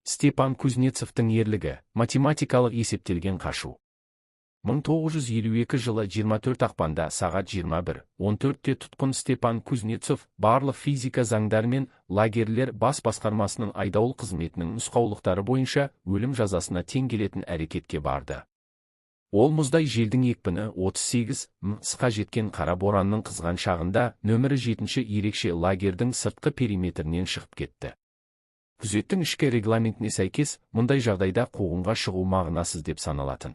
Степан Кузнецовтың ерлігі, математикалық есептелген қашу. 1952 жылы 24 ақпанда сағат 21:14-те тұтқын Степан Кузнецов барлық физика заңдары мен лагерлер бас басқармасының айдауыл қызметінің нұсқаулықтары бойынша өлім жазасына тең келетін әрекетке барды. Ол мұздай желдің екпіні 38 м-қа жеткен қара боранның қызған шағында нөмірі 7 ерекше лагердің сыртқы периметрінен шығып кетті. Күзеттің ішкі регламентіне сәйкес, мұндай жағдайда қуғынға шығу мағынасыз деп саналатын.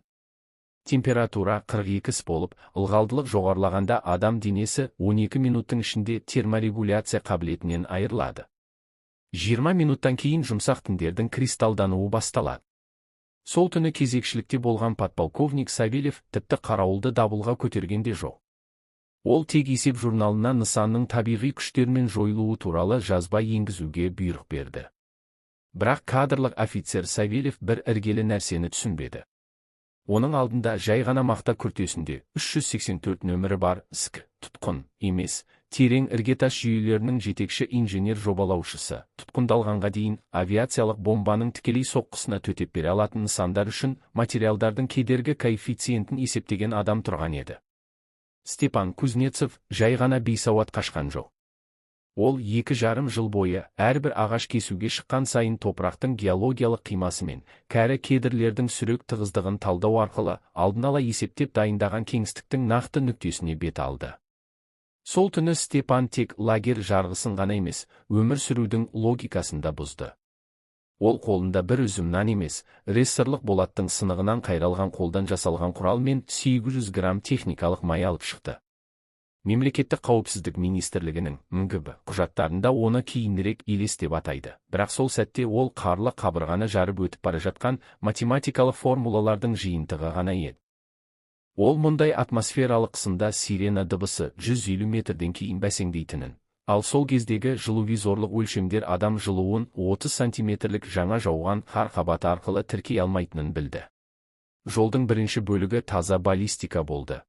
Температура 42 болып, ылғалдылық жоғарылағанда адам денесі 12 минуттың ішінде терморегуляция қабілетінен айырылады. 20 минуттан кейін жұмсақ тіндердің кристалдануы басталады. Сол түні кезекшілікте болған подполковник Савельев тіпті қарауылды дабылға көтерген де жоқ. Ол тек есеп журналына нысанның табиғи күштермен жойылуы туралы жазба енгізуге бұйрық берді. Бірақ кадрлық офицер Савельев бір іргелі нәрсені түсінбеді. Оның алдында жай ғана мақта күртесінде 384 нөмірі бар СК тұтқын емес, терең іргетас жүйелерінің жетекші инженер жобалаушысы, тұтқындалғанға дейін авиациялық бомбаның тікелей соққысына төтеп бере алатын нысандар үшін материалдардың кедергі коэффициентін есептеген адам тұрған еді. Степан Кузнецов жай ғана бейсауат қашқан жоқ. Ол 2,5 жыл бойы әрбір ағаш кесуге шыққан сайын топырақтың геологиялық қимасы мен кәрі кедрлердің сүрек тығыздығын талдау арқылы алдын ала есептеп дайындаған кеңістіктің нақты нүктесіне бет алды. Сол түні Степан тек лагер жарғысын ғана емес, өмір сүрудің логикасын да бұзды. Ол қолында бір үзім нан емес, рессорлық болаттың сынығынан қайралған қолдан жасалған құрал мен 800 грамм техникалық май алып шықты. Мемлекеттік қауіпсіздік министрлігінің МГБ құжаттарында оны кейінірек елес деп атайды. Бірақ сол сәтте ол қарлы қабырғаны жарып өтіп бара жатқан математикалық формулалардың жиынтығы ғана еді. Ол мұндай атмосфералық қысымда сирена дыбысы 150 метрден кейін бәсеңдейтінін, ал сол кездегі жылувизорлық өлшемдер адам жылуын 30 сантиметрлік жаңа жауған қар қабаты арқылы тіркей алмайтынын білді. Жолдың бірінші бөлігі таза баллистика болды.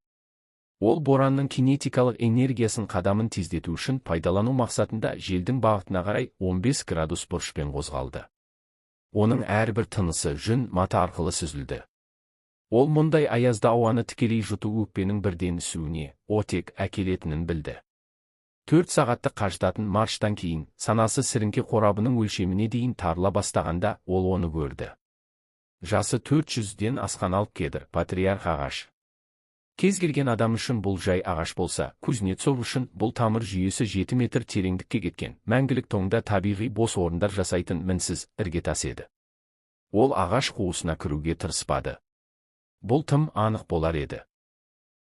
Ол боранның кинетикалық энергиясын қадамын тездету үшін пайдалану мақсатында желдің бағытына қарай 15 градус бұрышпен қозғалды. Оның әрбір тынысы жүн мата арқылы сүзілді. Ол мұндай аязда ауаны тікелей жұту өкпенің бірден ісуіне, оттек әкелетінін білді. 4 сағаттық қажытатын марштан кейін, санасы сіріңке қорабының өлшеміне дейін тарыла бастағанда ол оны көрді. Жасы 400-ден асқан алып кедір, патриарх ағаш. Кез келген адам үшін бұл жай ағаш болса, Кузнецов үшін бұл тамыр жүйесі 7 метр тереңдікке кеткен, мәңгілік тоңда табиғи бос орындар жасайтын мінсіз іргетас еді. Ол ағаш қуысына кіруге тырыспады. Бұл тым анық болар еді.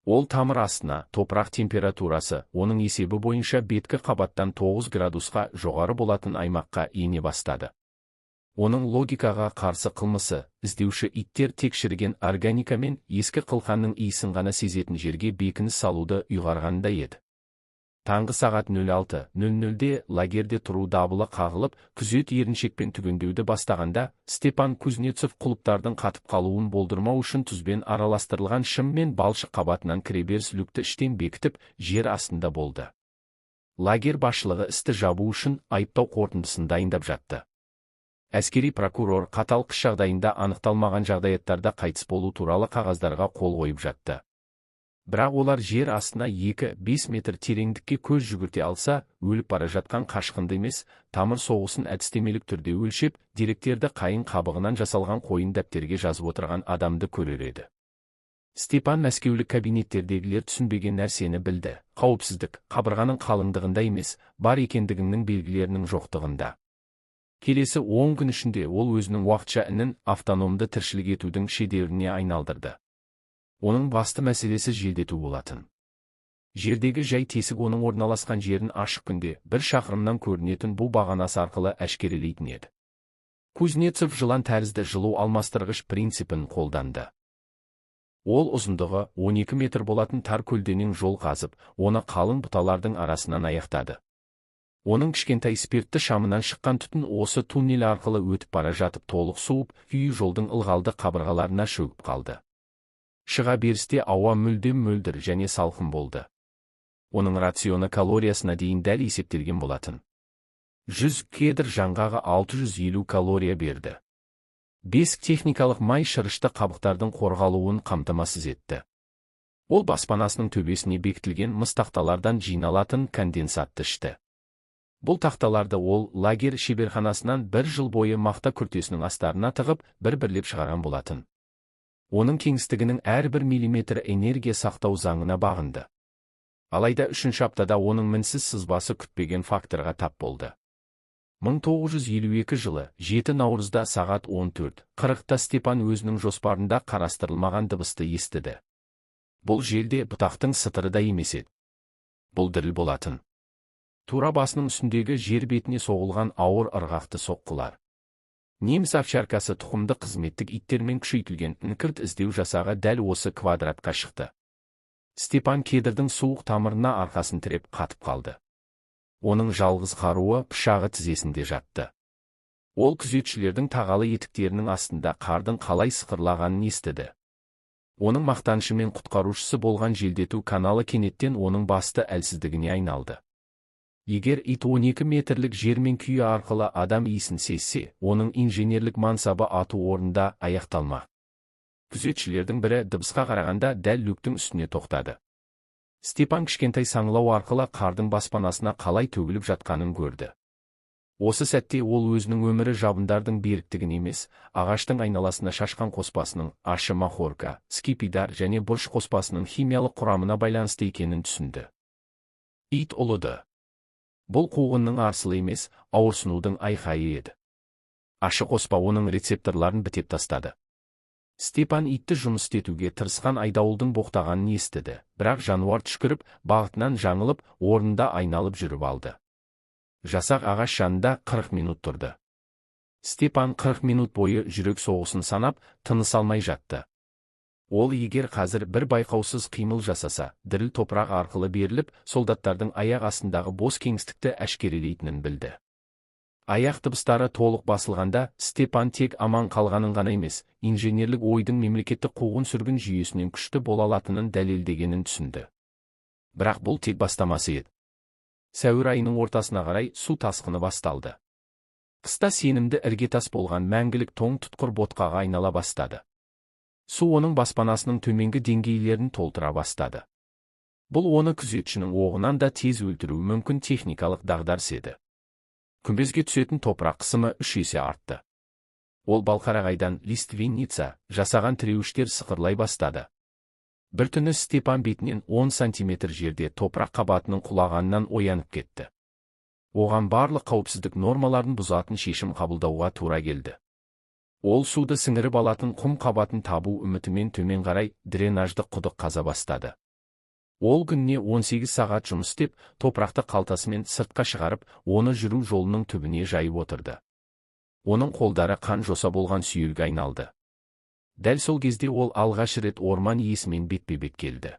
Ол тамыр астына, топырақ температурасы, оның есебі бойынша беткі қабаттан 9 градусқа жоғары болатын аймаққа ене бастады. Оның логикаға қарсы қылмысы, іздеуші иттер текшірген органика мен ескі қылқанның иісін ғана сезетін жерге бекініс салуды ұйғарғанда еді. Таңғы сағат 06:00-де лагерде тұру дабылы қағылып, күзет еріншекпен түгендеуді бастағанда, Степан Кузнецов құлыптардың қатып қалуын болдырмау үшін тұзбен араластырылған шым мен балшық қабатынан кіреберіс люкті іштен бекітіп, жер астында болды. Лагер басшылығы істі жабу үшін айыптау қорытындысын дайындап жатты. Әскери прокурор қатал қыс жағдайында анықталмаған жағдаяттарда қайтыс болу туралы қағаздарға қол қойып жатты. Бірақ олар жер астына 2-5 метр тереңдікке көз жүгірте алса, өліп бара жатқан қашқынды емес, тамыр соғысын әдістемелік түрде өлшеп, деректерді қайың қабығынан жасалған қойын дәптерге жазып отырған адамды көрер еді. Степан мәскеулік кабинеттердегілер түсінбеген нәрсені білді. Қауіпсіздік қабырғаның қалыңдығында емес, бар екендігінің белгілерінің жоқтығында. Келесі 10 күн ішінде ол өзінің уақытша інін автономды тіршілік етудің шедевріне айналдырды. Оның басты мәселесі желдету болатын. Жердегі жай тесік оның орналасқан жерін ашық күнде 1 шақырымнан көрінетін бұл бағанасы арқылы әшкерелейтін еді. Кузнецов жылан тәрізді жылу алмастырғыш принципін қолданды. Ол ұзындығы 12 метр болатын тар көлденең жол қазып, оны қалың бұталардың арасынан аяқтады. Оның кішкентай спиртті шамынан шыққан түтін осы туннель арқылы өтіп бара жатып толық суып, үй жолдың ылғалды қабырғаларына шөгіп қалды. Шыға берісте ауа мүлдем мөлдір және салқын болды. Оның рационы калориясына дейін дәл есептелген болатын. 100 кедр жаңғағы 650 калория берді. 5 техникалық май шырышты қабықтардың қорғалуын қамтамасыз етті. Ол баспанасының төбесіне бекітілген мыс тақталардан жиналатын конденсатты ішті. Бұл тақталарды ол лагер шеберханасынан 1 жыл бойы мақта күртесінің астарына тығып бір-бірлеп шығарған болатын. Оның кеңістігінің әрбір миллиметр энергия сақтау заңына бағынды. Алайда 3-ші аптада оның мінсіз сызбасы күтпеген факторға тап болды. 1952 жылы 7 наурызда сағат 14:40-та Степан өзінің жоспарында қарастырылмаған дыбысты естіді. Бұл желде бұтақтың сытыры да емес еді. Бұл діріл болатын. Тура басының үстіндегі жер бетіне соғылған ауыр ырғақты соққылар. Неміс овчаркасы тұқымды қызметтік иттермен күшейтілген інкірт іздеу жасағы дәл осы квадратқа шықты. Степан кедрдің суық тамырына арқасын тіреп қатып қалды. Оның жалғыз қаруы пышағы тізесінде жатты. Ол күзетшілердің тағалы етіктерінің астында қардың қалай сықырлағанын естіді. Оның мақтанышы мен құтқарушысы болған желдету каналы кенеттен оның басты әлсіздігіне айналды. Егер ит 12 метрлік жермен күйі арқылы адам иісін сезсе, оның инженерлік мансабы ату орнында аяқталмақ. Күзетшілердің бірі дыбысқа қарағанда дәл люктің үстіне тоқтады. Степан кішкентай саңлау арқылы қардың баспанасына қалай төгіліп жатқанын көрді. Осы сәтте ол өзінің өмірі жабындардың беріктігін емес, ағаштың айналасына шашқан қоспасының ашы махорка, скипидар және бұрыш қоспасының химиялық құрамына байланысты екенін түсінді. Ит ұлыды. Бұл қуғынның арсылы емес, ауырсынудың айқайы еді. Ашы қоспа оның рецепторларын бітеп тастады. Степан итті жұмыс етуге тырысқан айдауылдың боқтағанын естіді, бірақ жануар түшкіріп, бағытынан жаңылып, орнында айналып жүріп алды. Жасақ ағаш жанында 40 минут тұрды. Степан 40 минут бойы жүрек соғысын санап, тыныс алмай жатты. Ол егер қазір бір байқаусыз қимыл жасаса, діріл топырақ арқылы беріліп, солдаттардың аяқ астындағы бос кеңістікті әшкерелейтінін білді. Аяқ дыбыстары толық басылғанда, Степан тек аман қалғанын ғана емес, инженерлік ойдың мемлекеттік қуғын сүргін жүйесінен күшті бола алатынын дәлелдегенін түсінді. Бірақ бұл тек бастамасы еді. Сәуір айының ортасына қарай су тасқыны басталды. Қыста сенімді іргетас болған мәңгілік тоң тұтқыр ботқаға айнала бастады. Су оның баспанасының төменгі деңгейлерін толтыра бастады. Бұл оны күзетшінің оғынан да тез өлтіруі мүмкін техникалық дағдарыс еді. Күмбезге түсетін топырақ қысымы 3 есе артты. Ол Балқарағайдан Лиственница жасаған тіреуіштер сықырлай бастады. Бір түні Степан бетінен 10 сантиметр жерде топырақ қабатының құлағанынан оянып кетті. Оған барлық қауіпсіздік нормаларын бұзатын шешім қабылдауға тура келді. Ол суды сіңіріп алатын құм қабатын табу үмітімен төмен қарай дренажды құдық қаза бастады. Ол күніне 18 сағат жұмыс істеп, топырақты қалтасымен сыртқа шығарып, оны жүру жолының түбіне жайып отырды. Оның қолдары қан жоса болған сүйелге айналды. Дәл сол кезде ол алғаш рет орман иесімен бетпе-бет келді.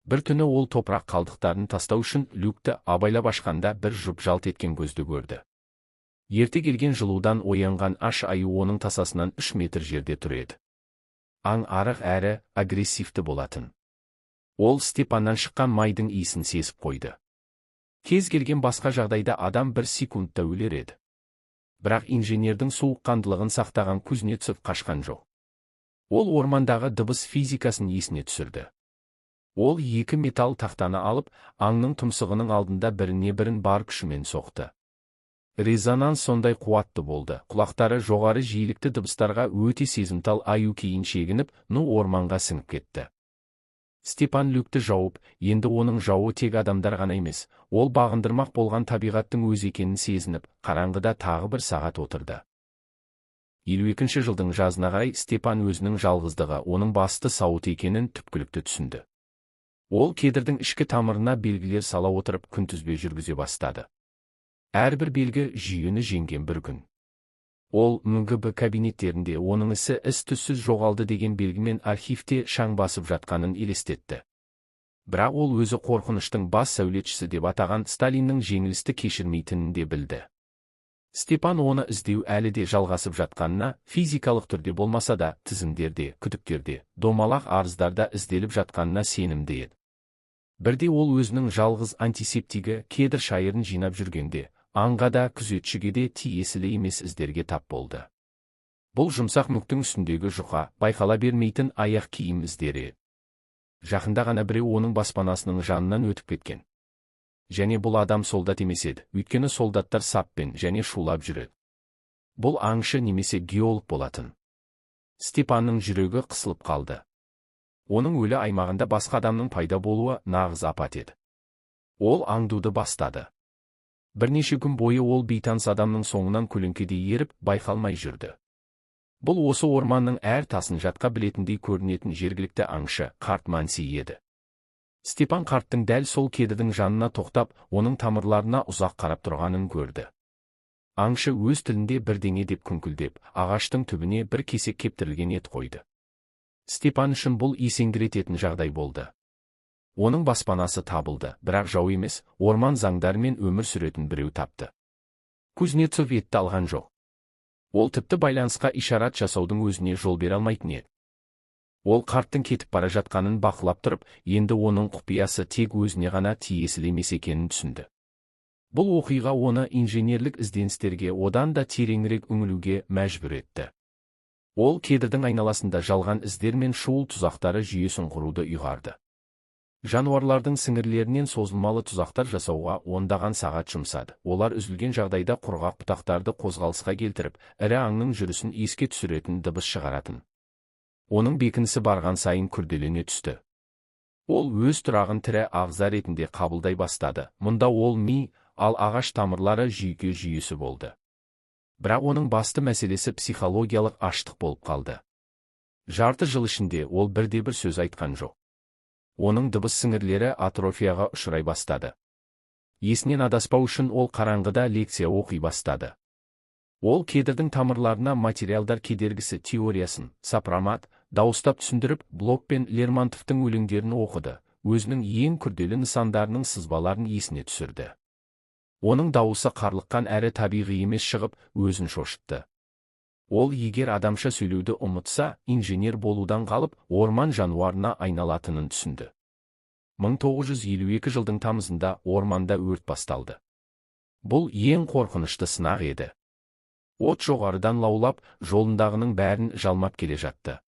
Бір түні ол топырақ қалдықтарын тастау үшін люкті абайлап ашқанда бір жұп-жалт еткен көзді көрді. Ерте келген жылудан оянған аш аю оның тасасынан 3 метр жерде тұр еді. Аң арық әрі агрессивті болатын. Ол Степаннан шыққан майдың иісін сезіп қойды. Кез келген басқа жағдайда адам 1 секундта өлер еді. Бірақ инженердің суыққандылығын сақтаған Кузнецов қашқан жоқ. Ол ормандағы дыбыс физикасын есіне түсірді. Ол 2 металл тақтаны алып, аңның тұмсығының алдында біріне-бірін бар күшімен соқты. Резонанс сондай қуатты болды, құлақтары жоғары жиілікті дыбыстарға өте сезімтал аю кейін шегініп, орманға сіңіп кетті. Степан люкті жауып, енді оның жауы тек адамдар ғана емес, ол бағындырмақ болған табиғаттың өз екенін сезініп, қараңғыда тағы 1 сағат отырды. 52 жылдың жазына қарай Степан өзінің жалғыздығы оның басты сауыт екенін түпкілікті түсінді. Ол кедрдің ішкі тамырына белгілер сала отырып күнтізбе жүргізе бастады. Әрбір белгі жүйені жеңген бір күн. Ол МГБ кабинеттерінде оның ісі із-түссіз жоғалды деген белгімен архивте шаң басып жатқанын елестетті. Бірақ ол өзі қорқыныштың бас сәулетшісі деп атаған Сталиннің жеңілісті кешірмейтінін де білді. Степан оны іздеу әлі де жалғасып жатқанына, физикалық түрде болмаса да, тізімдерде, күдіктерде, домалақ арыздарда ізделіп жатқанына сенімді еді. Бірде ол өзінің жалғыз антисептигі кедр шайырын жинап жүргенде, аңға да күзетшіге де тиесілі емес іздерге тап болды. Бұл жұмсақ мүктің үстіндегі жұқа, байқала бермейтін аяқ киім іздері. Жақында ғана біреу оның баспанасының жанынан өтіп кеткен. Және бұл адам солдат емес еді, өйткені солдаттар саппен және шулап жүреді. Бұл аңшы немесе геолог болатын. Степанның жүрегі қысылып қалды. Оның өлі аймағында басқа адамның пайда болуы нағыз апат еді. Ол аңдуды бастады. Бірнеше күн бойы ол бейтаныс адамның соңынан көлеңкедей еріп, байқалмай жүрді. Бұл осы орманның әр тасын жатқа білетіндей көрінетін жергілікті аңшы қарт Манси еді. Степан қарттың дәл сол кедірдің жанына тоқтап, оның тамырларына ұзақ қарап тұрғанын көрді. Аңшы өз тілінде бірдеңе деп күңкілдеп, ағаштың түбіне бір кесек кептірілген ет қойды. Степан үшін бұл есеңгірететін жағдай болды. Оның баспанасы табылды, бірақ жау емес, орман заңдарымен өмір сүретін біреу тапты. Кузнецов етті алған жоқ. Ол тіпті байланысқа ишарат жасаудың өзіне жол бере алмайтын еді. Ол қарттың кетіп бара жатқанын бақылап тұрып, енді оның құпиясы тек өзіне ғана тиесілі емес екенін түсінді. Бұл оқиға оны инженерлік ізденістерге одан да тереңірек үңілуге мәжбүр етті. Ол кедірдің айналасында жалған іздер мен шуыл тұзақтары жүйесін құруды ұйғарды. Жануарлардың сіңірлерінен созылмалы тұзақтар жасауға ондаған сағат жұмсады. Олар үзілген жағдайда құрғақ бұтақтарды қозғалысқа келтіріп, ірі аңның жүрісін еске түсіретін дыбыс шығаратын. Оның бекінісі барған сайын күрделене түсті. Ол өз тұрағын тірі ағза ретінде қабылдай бастады. Мұнда ол ми, ал ағаш тамырлары жүйке жүйесі болды. Бірақ оның басты мәселесі психологиялық аштық болып қалды. Жарты жыл ішінде ол бірде-бір сөз айтқан жоқ. Оның дыбыс сіңірлері атрофияға ұшырай бастады. Есінен адаспау үшін ол қараңғыда лекция оқи бастады. Ол кедірдің тамырларына материалдар кедергісі теориясын, сопромат, дауыстап түсіндіріп, Блок пен Лермонтовтың өлеңдерін оқыды, өзінің ең күрделі нысандарының сызбаларын есіне түсірді. Оның дауысы қарлыққан әрі табиғи емес шығып, өзін шошытты. Ол егер адамша сөйлеуді ұмытса, инженер болудан қалып, орман жануарына айналатынын түсінді. 1952 жылдың тамызында орманда өрт басталды. Бұл ең қорқынышты сынақ еді. От жоғарыдан лаулап, жолындағының бәрін жалмап келе жатты.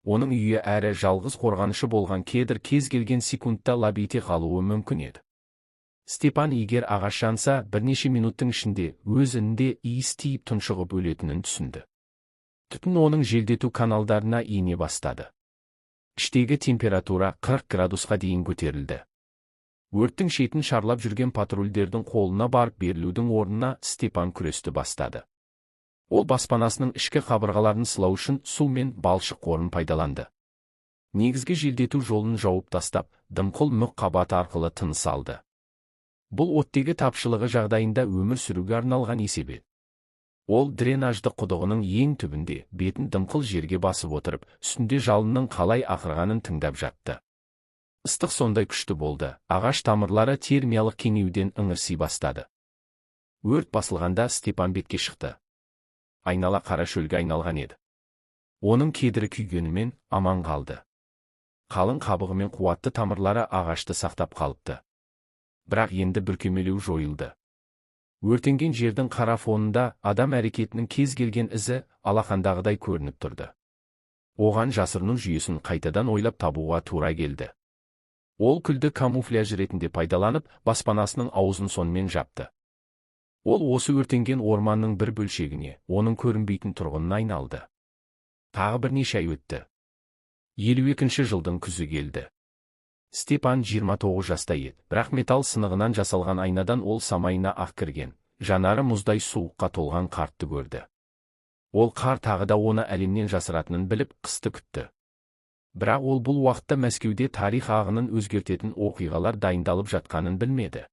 Оның үйі әрі жалғыз қорғанышы болған кедір кез келген секундта лап ете қалуы мүмкін еді. Степан егер ағаш жанса, бірнеше минуттың ішінде өз інінде иіс тиіп тұншығып өлетінін түсінді. Түтін оның желдету каналдарына ене бастады. Іштегі температура 40 градусқа дейін көтерілді. Өрттің шетін шарлап жүрген патрульдердің қолына барып берілудің орнына Степан күресті бастады. Ол баспанасының ішкі қабырғаларын сылау үшін су мен балшық қорын пайдаланды. Негізгі желдету жолын жауып тастап, дымқыл мүк қабаты арқылы тыныс алды. Бұл оттегі тапшылығы жағдайында өмір сүруге арналған есеп еді. Ол дренажды құдығының ең түбінде, бетін дымқыл жерге басып отырып, үстінде жалынның қалай ақырғанын тыңдап жатты. Ыстық сондай күшті болды, ағаш тамырлары термиялық кеңеюден ыңырси бастады. Өрт басылғанда Степан бетке шықты. Айнала қара шөлге айналған еді. Оның кедірі күйгенімен аман қалды. Қалың қабығы мен қуатты тамырлары ағашты сақтап қалыпты. Бірақ енді бүркемелеу жойылды. Өртенген жердің қара фонында адам әрекетінің кез келген ізі алақандағыдай көрініп тұрды. Оған жасырыну жүйесін қайтадан ойлап табуға тура келді. Ол күлді камуфляж ретінде пайдаланып, баспанасының аузын сонымен жапты. Ол осы өртенген орманның бір бөлшегіне, оның көрінбейтін тұрғынына айналды. Тағы бірнеше ай өтті. 52 жылдың күзі келді. Степан 29 жаста еді, бірақ металл сынығынан жасалған айнадан ол самайына ақ кірген, жанары мұздай суыққа толған қартты көрді. Ол қар тағы да оны әлемнен жасыратынын біліп, қысты күтті. Бірақ ол бұл уақытта Мәскеуде тарих ағынын өзгертетін оқиғалар дайындалып жатқанын білмеді.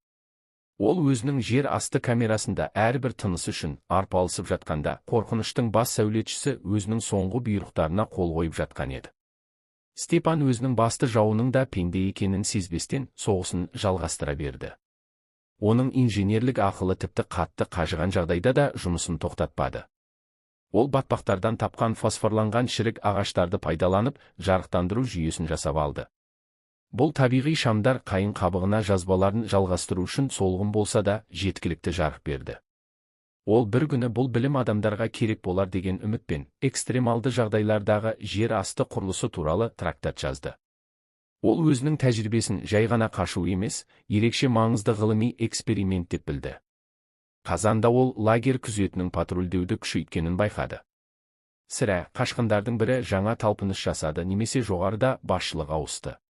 Ол өзінің жер асты камерасында әрбір тыныс үшін арпалысып жатқанда, қорқыныштың бас сәулетшісі өзінің соңғы бұйрықтарына қол қойып жатқан еді. Степан өзінің басты жауының да пенде екенін сезбестен соғысын жалғастыра берді. Оның инженерлік ақылы тіпті қатты қажыған жағдайда да жұмысын тоқтатпады. Ол батпақтардан тапқан фосфорланған шірік ағаштарды пайдаланып, жарықтандыру жүйесін жасап алды. Бұл табиғи шамдар қайың қабығына жазбаларын жалғастыру үшін солғын болса да жеткілікті жарық берді. Ол бір күні бұл білім адамдарға керек болар деген үмітпен экстремалды жағдайлардағы жер асты құрылысы туралы трактат жазды. Ол өзінің тәжірибесін жай ғана қашу емес, ерекше маңызды ғылыми эксперимент деп білді. Қазанда ол лагерь күзетінің патрульдеуді күшейткенін байқады. Сірә, қашқындардың бірі жаңа талпыныс жасады немесе жоғарыда басшылық ауысты.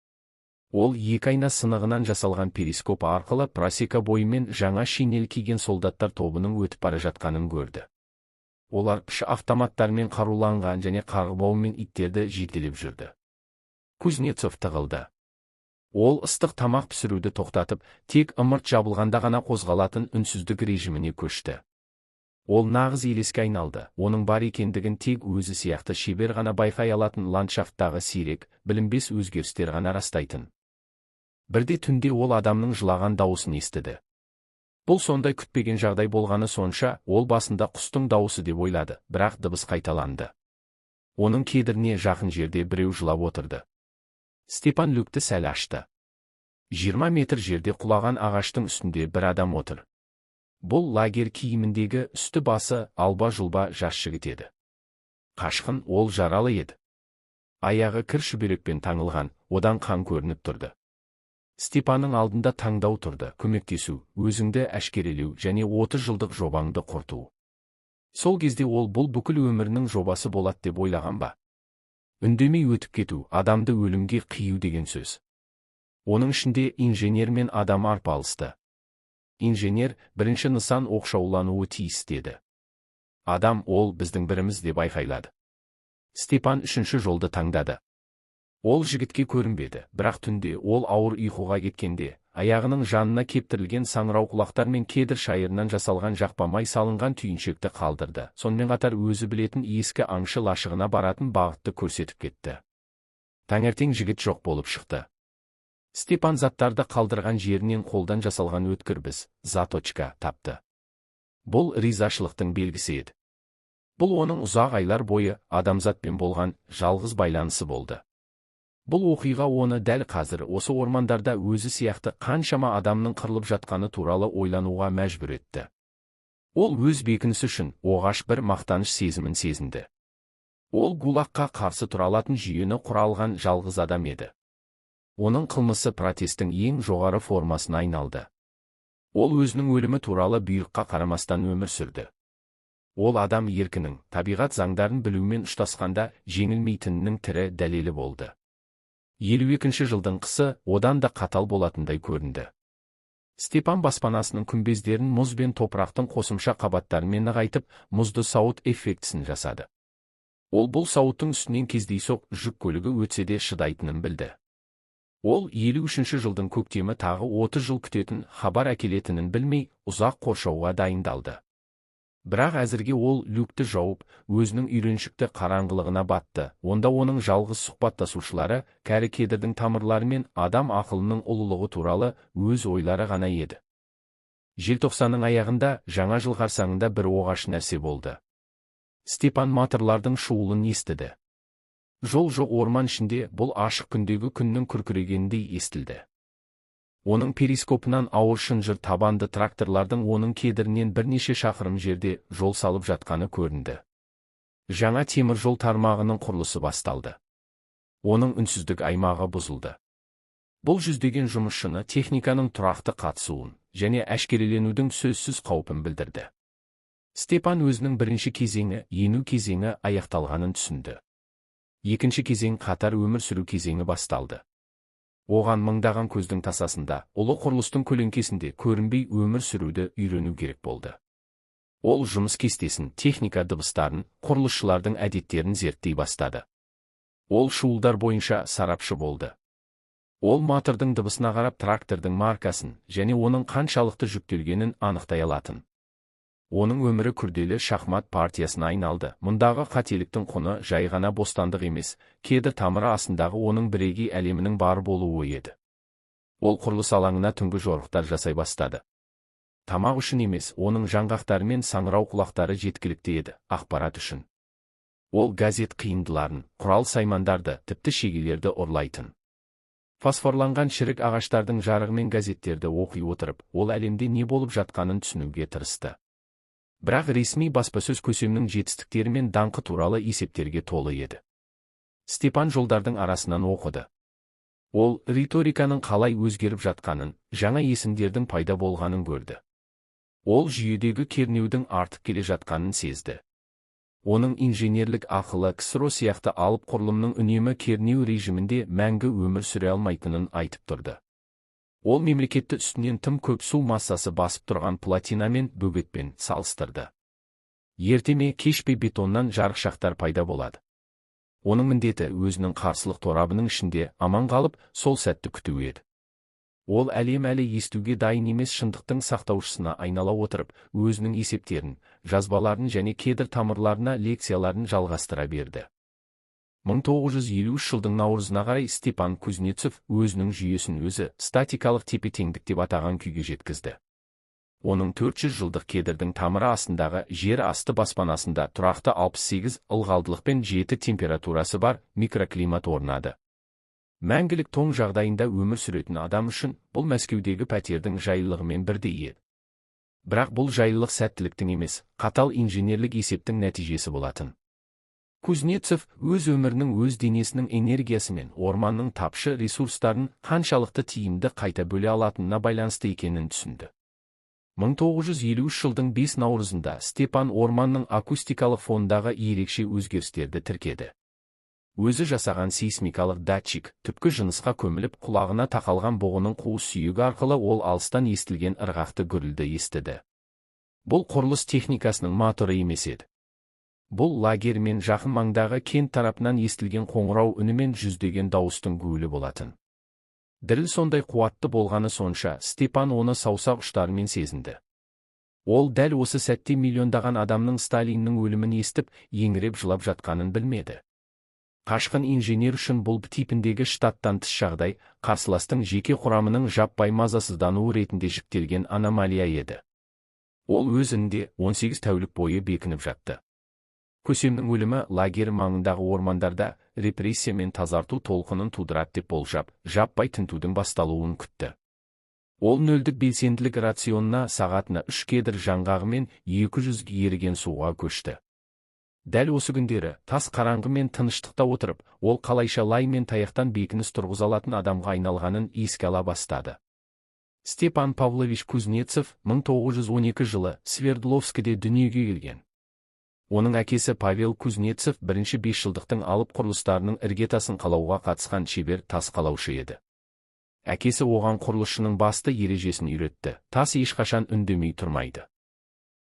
Ол 2 айна сынығынан жасалған перископ арқылы просека бойымен жаңа шинель киген солдаттар тобының өтіп бара жатқанын көрді. Олар автоматтармен қаруланған және қарғыбаумен иттерді жетелеп жүрді. Кузнецов тығылды. Ол ыстық тамақ пісіруді тоқтатып, тек ымырт жабылғанда ғана қозғалатын үнсіздік режиміне көшті. Ол нағыз елеске айналды, оның бар екендігін тек өзі сияқты шебер ғана байқай алатын ландшафттағы сирек, білінбес өзгерістер ғана растайтын. Бірде түнде ол адамның жылаған дауысын естіді. Бұл сондай күтпеген жағдай болғаны сонша, ол басында құстың дауысы деп ойлады, бірақ дыбыс қайталанды. Оның кедіріне жақын жерде біреу жылап отырды. Степан люкті сәл ашты. 20 метр жерде құлаған ағаштың үстінде бір адам отыр. Бұл лагерь киіміндегі үсті басы алба-жұлба жас жігіт еді. Қашқын, ол жаралы еді. Аяғы кір шүберекпен таңылған, одан қан көрініп тұрды. Степанның алдында таңдау тұрды: көмектесу, өзіңді әшкерелеу және 30 жылдық жобаңды құрту. Сол кезде ол бұл бүкіл өмірінің жобасы болады деп ойлаған ба? Үндемей өтіп кету, адамды өлімге қию деген сөз. Оның ішінде инженер мен адам арпалысты. Инженер бірінші нысан оқшаулануы тиіс деді. Адам, ол біздің біріміз деп айқайлады. Степан үшінші жолды таңдады. Ол жігітке көрінбеді, бірақ түнде ол ауыр ұйқыға кеткенде, аяғының жанына кептірілген саңырау құлақтар мен кедір шайырынан жасалған жақпамай салынған түйіншекті қалдырды. Сонымен қатар өзі білетін ескі аңшы лашығына баратын бағытты көрсетіп кетті. Таңертең жігіт жоқ болып шықты. Степан заттарды қалдырған жерінен қолдан жасалған өткір біз, заточка, тапты. Бұл ризашылықтың белгісі еді. Бұл оның ұзақ айлар бойы адамзатпен болған жалғыз байланысы болды. Бұл оқиға оны дәл қазір осы ормандарда өзі сияқты қаншама адамның қырылып жатқаны туралы ойлануға мәжбүр етті. Ол өз бекінісі үшін оғаш бір мақтаныш сезімін сезінді. Ол гулаққа қарсы тұра алатын жүйені құра алған жалғыз адам еді. Оның қылмысы протесттің ең жоғары формасына айналды. Ол өзінің өлімі туралы бұйрыққа қарамастан өмір сүрді. Ол адам еркінің, табиғат заңдарын білумен ұштасқанда жеңілмейтінінің тірі дәлелі болды. 52 жылдың қысы одан да қатал болатындай көрінді. Степан баспанасының күмбездерін мұз бен топырақтың қосымша қабаттарымен нығайтып, мұзды сауыт эффектісін жасады. Ол бұл сауыттың үстінен кездейсоқ жүк көлігі өтсе де шыдайтынын білді. Ол 53 жылдың көктемі тағы 30 жыл күтетін хабар әкелетінін білмей, ұзақ қоршауға дайындалды. Бірақ әзірге ол люкті жауып, өзінің үйреншікті қараңғылығына батты. Онда оның жалғыз сұхбаттасушылары кәрі кедірдің тамырлары мен адам ақылының ұлылығы туралы өз ойлары ғана еді. Желтоқсанның аяғында, жаңа жыл қарсаңында бір оғаш нәрсе болды. Степан моторлардың шуылын естіді. Жол жоқ орман ішінде бұл ашық күндегі күннің күркірегеніндей естілді. Оның перископынан ауыр шынжыр табанды тракторлардың оның кедірінен бірнеше шақырым жерде жол салып жатқаны көрінді. Жаңа темір жол тармағының құрылысы басталды. Оның үнсіздік аймағы бұзылды. Бұл жүздеген жұмысшыны техниканың тұрақты қатысуын және әшкереленудің сөзсіз қаупін білдірді. Степан өзінің бірінші кезеңі, ену кезеңі аяқталғанын түсінді. Екінші кезең, қатар өмір сүру кезеңі басталды. Оған мыңдаған көздің тасасында, ұлы құрылыстың көлеңкесінде көрінбей өмір сүруді үйрену керек болды. Ол жұмыс кестесін, техника дыбыстарын, құрылысшылардың әдеттерін зерттей бастады. Ол шуылдар бойынша сарапшы болды. Ол мотордың дыбысына қарап трактордың маркасын және оның қаншалықты жүктелгенін анықтай алатын. Оның өмірі күрделі шахмат партиясына айналды. Мұндағы қателіктің құны жай ғана бостандық емес, кедір тамыры астындағы оның бірегей әлемінің бар болуы еді. Ол құрылыс алаңына түнгі жорықтар жасай бастады. Тамақ үшін емес, оның жаңғақтары мен саңырау құлақтары жеткілікті еді, ақпарат үшін. Ол газет қиындыларын, құрал саймандарды, тіпті шегелерді ұрлайтын. Фосфорланған шірік ағаштардың жарығымен газеттерді оқи отырып, ол әлемде не болып жатқанын түсінуге тырысты. Бірақ ресми баспасөз көсемнің жетістіктері мен даңқы туралы есептерге толы еді. Степан жолдардың арасынан оқыды. Ол риториканың қалай өзгеріп жатқанын, жаңа есімдердің пайда болғанын көрді. Ол жүйедегі кернеудің артып келе жатқанын сезді. Оның инженерлік ақылы КСРО сияқты алып құрылымның үнемі кернеу режимінде мәңгі өмір сүре алмайтынын айтып тұрды. Ол мемлекетті үстінен тым көп су массасы басып тұрған платина мен бөгетпен салыстырды. Ерте ме кеш пе бетоннан жарықшақтар пайда болады. Оның міндеті өзінің қарсылық торабының ішінде аман қалып, сол сәтті күту еді. Ол әлем әлі естуге дайын емес шындықтың сақтаушысына айнала отырып, өзінің есептерін, жазбаларын және кедір тамырларына лекцияларын жалғастыра берді. 1953 жылдың наурызына қарай Степан Кузнецов өзінің жүйесін өзі статикалық тепе-теңдік деп атаған күйге жеткізді. Оның 400 жылдық кедірдің тамыры астындағы жер асты баспанасында тұрақты 68 ылғалдылық пен 7 температурасы бар микроклимат орнады. Мәңгілік тоң жағдайында өмір сүретін адам үшін бұл Мәскеудегі пәтердің жайлылығымен бірдей еді. Бірақ бұл жайлылық сәттіліктің емес, қатал инженерлік есептің нәтижесі болатын. Кузнецов өз өмірінің өз денесінің энергиясы мен орманның тапшы ресурстарын қаншалықты тиімді қайта бөле алатынына байланысты екенін түсінді. 1953 жылдың 5 наурызында Степан орманның акустикалық фондағы ерекше өзгерістерді тіркеді. Өзі жасаған сейсмикалық датчик, түпкі жынысқа көміліп құлағына тақалған бұғының қуыс сүйегі арқылы ол алыстан естілген ырғақты гүрілді естіді. Бұл құрылыс техникасының моторы емес еді. Бұл лагерь мен жақын маңдағы кент тарапынан естілген қоңырау үні мен жүздеген дауыстың гуілі болатын. Діріл сондай қуатты болғаны сонша, Степан оны саусақ ұштарымен сезінді. Ол дәл осы сәтте миллиондаған адамның Сталиннің өлімін естіп, еңіреп жылап жатқанын білмеді. Қашқын инженер үшін бұл типіндегі штаттан тыс жағдай, қарсыластың жеке құрамының жаппай мазасыздануы ретінде жіктелген аномалия еді. Ол өзінде 18 тәулік бойы бекініп жатты. Көсемнің өлімі лагерь маңындағы ормандарда репрессия мен тазарту толқынын тудырады деп болжап, жаппай тінтудің басталуын күтті. Ол нөлдік белсенділік рационына сағатына 3 кедір жаңғағы мен 200 еріген суға көшті. Дәл осы күндері, тас қараңғы мен тыныштықта отырып, ол қалайша лай мен таяқтан бекініс тұрғыза алатын адамға айналғанын еске ала бастады. Степан Павлович Кузнецов 1912 жылы Свердловскіде дүниеге келген. Оның әкесі Павел Кузнецов бірінші 5 жылдықтың алып құрылыстарының іргетасын қалауға қатысқан шебер тас қалаушы еді. Әкесі оған құрылысшының басты ережесін үйретті: тас ешқашан үндемей тұрмайды.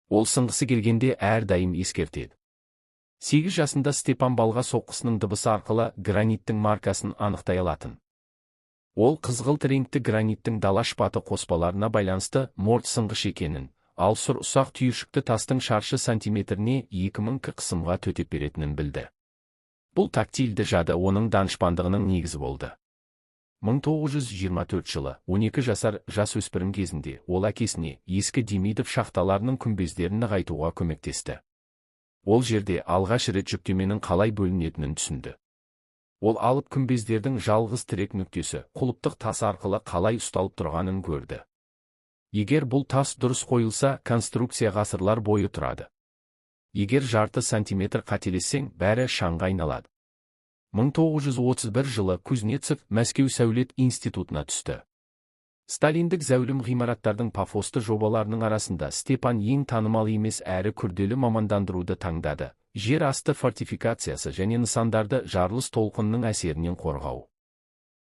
Ол сынғысы келгенде әрдайым ескертеді. 8 жасында Степан балға соққысының дыбысы арқылы граниттің маркасын анықтай алатын. Ол қызғылт реңкті граниттің дала шпаты қоспаларына байланысты морт сынғыш екенін, ал сұр ұсақ түйіршікті тастың шаршы сантиметріне 2000 қысымға төтеп беретінін білді. Бұл тактильді жады оның данышпандығының негізі болды. 1924 жылы 12 жасар жасөспірім кезінде ол әкесіне ескі Демидов шахталарының күмбездерін нығайтуға көмектесті. Ол жерде алғаш рет жүктеменің қалай бөлінетінін түсінді. Ол алып күмбездердің жалғыз тірек нүктесі құлыптық тас арқылы қалай ұсталып тұрғанын көрді. Егер бұл тас дұрыс қойылса, конструкция ғасырлар бойы тұрады. Егер жарты сантиметр қателессең, бәрі шаңға айналады. 1931 жылы Кузнецов Мәскеу сәулет институтына түсті. Сталиндік зәулім ғимараттардың пафосты жобаларының арасында Степан ең танымал емес әрі күрделі мамандандыруды таңдады: жер асты фортификациясы және нысандарды жарылыс толқынының әсерінен қорғау.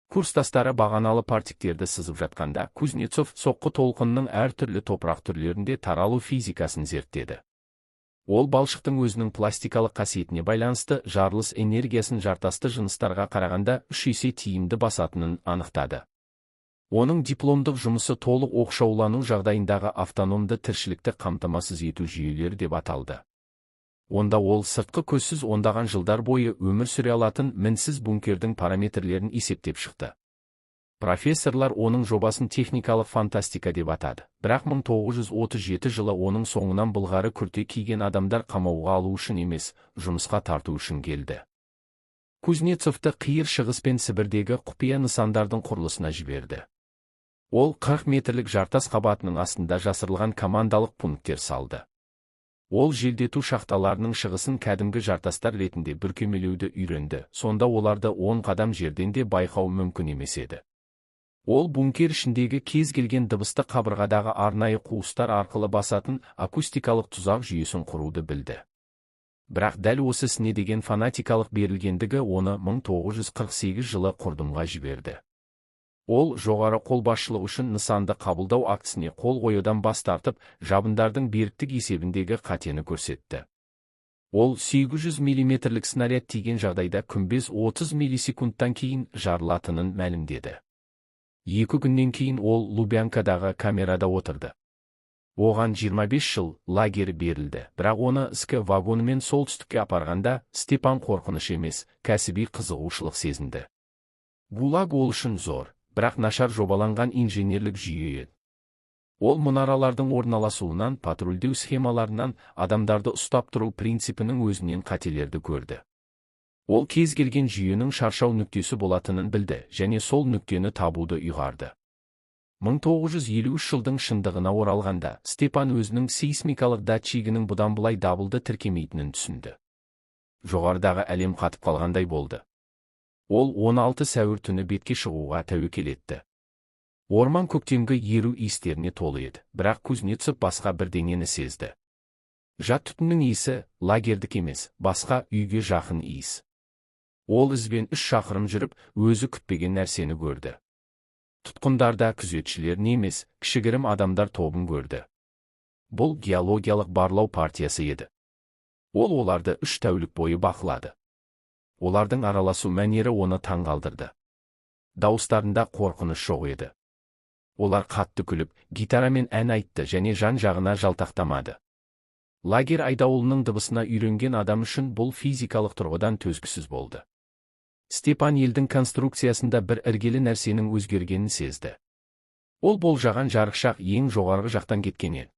Курстастары бағаналы партиктерді сызып жатқанда, Кузнецов соққы толқынның әртүрлі топырақ түрлерінде таралу физикасын зерттеді. Ол балшықтың өзінің пластикалық қасиетіне байланысты жарылыс энергиясын жартасты жыныстарға қарағанда 3 есе тиімді басатынын анықтады. Оның дипломдық жұмысы толық оқшаулану жағдайындағы автономды тіршілікті қамтамасыз ету жүйелері деп аталды. Онда ол сыртқы көзсіз ондаған жылдар бойы өмір сүре алатын мінсіз бункердің параметрлерін есептеп шықты. Профессорлар оның жобасын техникалық фантастика деп атады, бірақ 1937 жылы оның соңынан былғары күрте киген адамдар қамауға алу үшін емес, жұмысқа тарту үшін келді. Кузнецовты қиыр шығыс пен Сібірдегі құпия нысандардың құрылысына жіберді. Ол 40 метрлік жартас қабатының астында жасырылған командалық пункттер салды. Ол желдету шахталарының шығысын кәдімгі жартастар ретінде бүркемелеуді үйренді, сонда оларды 10 қадам жерден де байқау мүмкін емес еді. Ол бункер ішіндегі кез келген дыбысты қабырғадағы арнайы қуыстар арқылы басатын акустикалық тұзақ жүйесін құруды білді. Бірақ дәл осы ісіне деген фанатикалық берілгендігі оны 1948 жылы құрдымға жіберді. Ол жоғары қолбасшылық үшін нысанды қабылдау актісіне қол қоюдан бас тартып, жабындардың беріктік есебіндегі қатені көрсетті. Ол 800 мм снаряд тиген жағдайда күмбез 30 миллисекундтан кейін жарылатынын мәлімдеді. 2 күннен кейін ол Лубянкадағы камерада отырды. Оған 25 жыл лагері берілді, бірақ оны іскі вагонымен солтүстікке апарғанда Степан қорқыныш емес, кәсіби қызығушылық сезінді. ГУЛАГ ол үшін зор, бірақ нашар жобаланған инженерлік жүйе еді. Ол мұнаралардың орналасуынан, патрульдеу схемаларынан, адамдарды ұстап тұру принципінің өзінен қателерді көрді. Ол кез келген жүйенің шаршау нүктесі болатынын білді, және сол нүктені табуды ұйғарды. 1953 жылдың шындығына оралғанда, Степан өзінің сейсмикалық датчигінің бұдан бұлай дабылды тіркемейтінін түсінді. Жоғарыдағы әлем қатып қалғандай болды. Ол 16 сәуір түні бетке шығуға тәуекел етті. Орман көктемгі еру иістеріне толы еді, бірақ Кузнецов басқа бірдеңені сезді. Жат түтіннің иісі лагердік емес, басқа үйге жақын иіс. Ол ізбен 3 шақырым жүріп, өзі күтпеген нәрсені көрді. Тұтқындарда күзетшілер емес, кішігірім адамдар тобын көрді. Бұл геологиялық барлау партиясы еді. Ол оларды 3 тәулік бойы бақылады. Олардың араласу мәнері оны таңғалдырды. Дауыстарында қорқыныш жоқ еді. Олар қатты күліп, гитарамен ән айтты және жан-жағына жалтақтамады. Лагер айдауылының дыбысына үйренген адам үшін бұл физикалық тұрғыдан төзгісіз болды. Степан елдің конструкциясында бір іргелі нәрсенің өзгергенін сезді. Ол болжаған жарықшақ ең жоғарғы жақтан кеткен еді.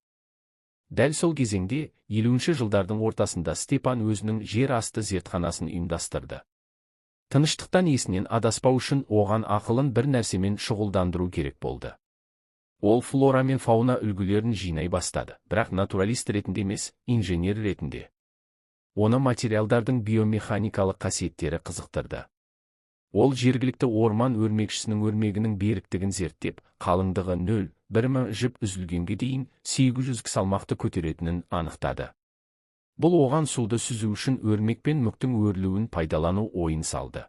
Дәл сол кезеңде, 50-ші жылдардың ортасында Степан өзінің жер асты зертханасын ұйымдастырды. Тыныштықтан есінен адаспау үшін оған ақылын бір нәрсемен шұғылдандыру керек болды. Ол флора мен фауна үлгілерін жинай бастады, бірақ натуралист ретінде емес, инженер ретінде. Оны материалдардың биомеханикалық қасиеттері қызықтырды. Ол жергілікті орман өрмекшісінің өрмегінің беріктігін зерттеп, қалыңдығы 0,1 м жіп үзілгенге дейін 800 салмақты көтеретінін анықтады. Бұл оған суды сүзу үшін өрмек пен мүктің өрілуін пайдалану ойын салды.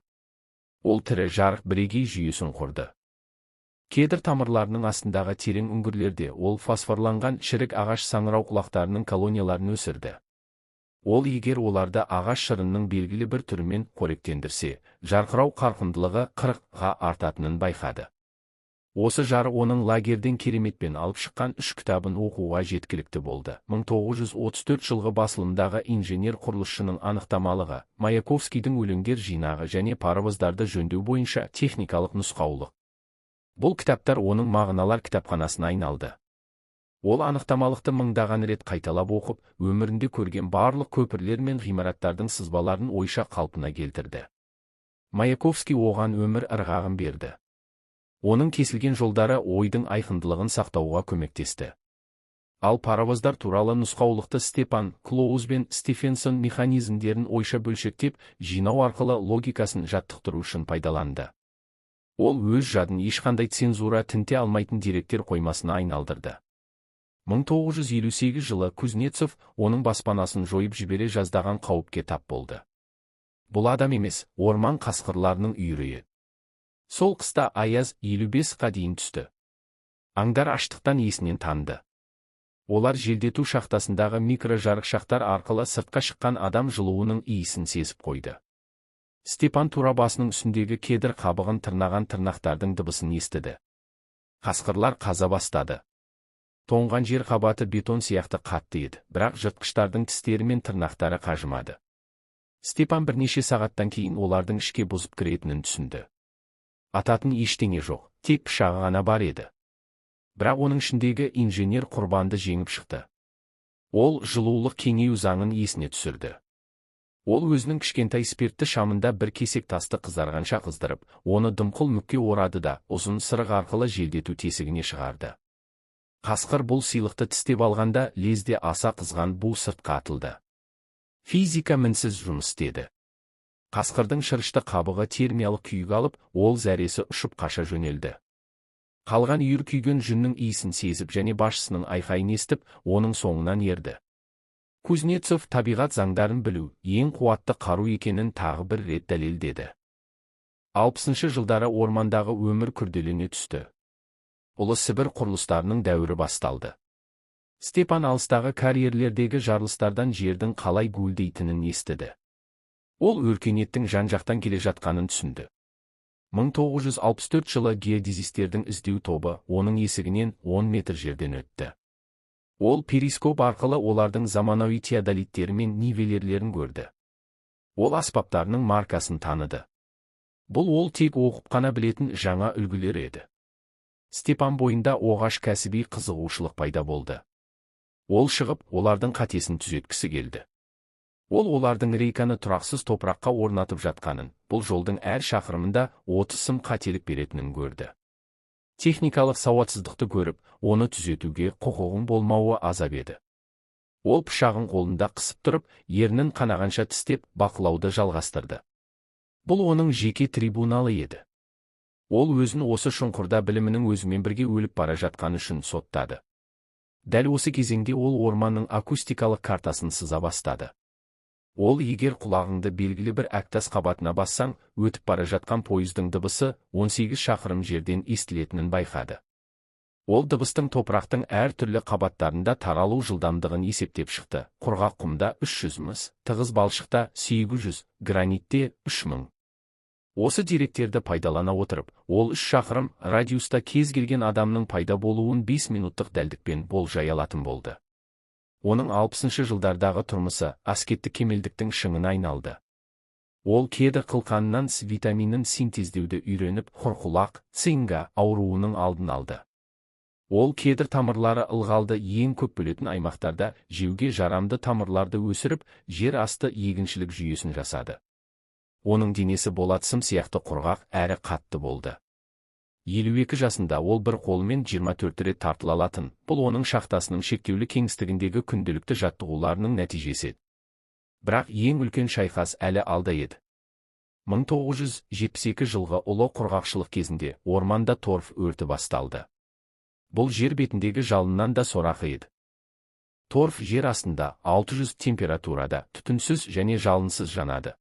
Ол тірі жарық бірегей жүйесін құрды. Кедр тамырларының астындағы терең үңгірлерде ол фосфорланған шірік ағаш саңырау құлақтарының колонияларын өсірді. Ол егер оларды ағаш шырынның белгілі бір түрімен қоректендірсе, жарқырау қарқындылығы 40-ға артатынын байқады. Осы жары оның лагерден кереметпен алып шыққан 3 кітабын оқуға жеткілікті болды. 1934 жылғы басылымдағы инженер құрылысшының анықтамалығы, Маяковскийдің өлеңдер жинағы және паровоздарды жөндеу бойынша техникалық нұсқаулық. Бұл кітаптар оның мағыналар кітапханасына айналды. Ол анықтамалықты мыңдаған рет қайталап оқып, өмірінде көрген барлық көпірлер мен ғимараттардың сызбаларын ойша қалпына келтірді. Маяковский оған өмір ырғағын берді. Оның кесілген жолдары ойдың айқындылығын сақтауға көмектесті. Ал паровоздар туралы нұсқаулықты Степан Клоуз бен Стефенсон механизмдерін ойша бөлшектеп, жинау арқылы логикасын жаттықтыру үшін пайдаланды. Ол өз жадын ешқандай цензура тінте алмайтын деректер қоймасына айналдырды. 1958 жылы Кузнецов оның баспанасын жойып жібере жаздаған қауіпке тап болды. Бұл адам емес, орман қасқырларының үйірі. Сол қыста аяз 55-қа дейін түсті. Аңдар аштықтан есінен танды. Олар желдету шахтасындағы микрожарықшақтар арқылы сыртқа шыққан адам жылуының иісін сезіп қойды. Степан тура басының үстіндегі кедір қабығын тырнаған тырнақтардың дыбысын естіді. Қасқырлар қаза бастады. Тоңған жер қабаты бетон сияқты қатты еді, бірақ жыртқыштардың тістері мен тырнақтары қажымады. Степан бірнеше сағаттан кейін олардың ішке бұзып кіретінін түсінді. Ататын ештеңе жоқ, тек пышағы ғана бар еді. Бірақ оның ішіндегі инженер құрбанды жеңіп шықты. Ол жылулық кеңею заңын есіне түсірді. Ол өзінің кішкентай спиртті шамында бір кесек тасты қызарғанша қыздырып, оны дымқыл мүкке орады да, ұзын сырық арқылы желдету тесігіне шығарды. Қасқыр бұл сыйлықты тістеп алғанда, лезде аса қызған бу сыртқа атылды. Физика мінсіз жұмыс істеді. Қасқырдың шырышты қабығы термиялық күйік алып, ол зәресі ұшып қаша жөнелді. Қалған үйір күйген жүннің иісін сезіп және басшысының айқайын естіп, оның соңынан ерді. Кузнецов табиғат заңдарын білу ең қуатты қару екенін тағы бір рет дәлелдеді. 60-шы жылдары ормандағы өмір күрделене түсті. Ұлы Сібір құрылыстарының дәуірі басталды. Степан алыстағы карьерлердегі жарылыстардан жердің қалай гуілдейтінін естіді. Ол өркениеттің жан-жақтан келе жатқанын түсінді. 1964 жылы геодезистердің іздеу тобы оның есігінен 10 метр жерден өтті. Ол перископ арқылы олардың заманауи теодолиттері мен нивелирлерін көрді. Ол аспаптарының маркасын таныды. Бұл ол тек оқып қана білетін жаңа үлгілер еді. Степан бойында оғаш кәсіби қызығушылық пайда болды. Ол шығып, олардың қатесін түзеткісі келді. Ол олардың рейканы тұрақсыз топыраққа орнатып жатқанын, бұл жолдың әр шақырымында 30 сым қателік беретінін көрді. Техникалық сауатсыздықты көріп, оны түзетуге құқығың болмауы азап еді. Ол пышағын қолында қысып тұрып, ернін қанағанша тістеп, бақылауды жалғастырды. Бұл оның жеке трибуналы еді. Ол өзін осы шұңқырда білімінің өзімен бірге өліп бара жатқаны үшін соттады. Дәл осы кезеңде ол орманның акустикалық картасын сыза бастады. Ол егер құлағыңды белгілі бір әктас қабатына бассаң, өтіп бара жатқан пойыздың дыбысы 18 шақырым жерден естілетінін байқады. Ол дыбыстың топырақтың әр түрлі қабаттарында таралу жылдамдығын есептеп шықты. Құрғақ құмда 300 мыс, тығыз балшықта 800, гранитте 3000. Осы деректерді пайдалана отырып, ол 3 шақырым радиуста кез келген адамның пайда болуын 5 минуттық дәлдікпен болжай алатын болды. Оның 60-шы жылдардағы тұрмысы аскетті кемелдіктің шыңына айналды. Ол кедір қылқанынан С витаминін синтездеуді үйреніп, құрқұлақ, цинга ауруының алдын алды. Ол кедір тамырлары ылғалды ең көп бөлетін аймақтарда жеуге жарамды тамырларды өсіріп, жер асты егіншілік жүйесін жасады. Оның денесі болат сым сияқты құрғақ әрі қатты болды. 52 жасында ол бір қолымен 24 рет тартыла алатын, бұл оның шахтасының шектеулі кеңістігіндегі күнделікті жаттығуларының нәтижесі. Бірақ ең үлкен шайқас әлі алда еді. 1972 жылғы ұлы құрғақшылық кезінде орманда торф өрті басталды. Бұл жер бетіндегі жалыннан да сорақы еді. Торф жер астында 600 температурада түтінсіз және жалынсыз жанады.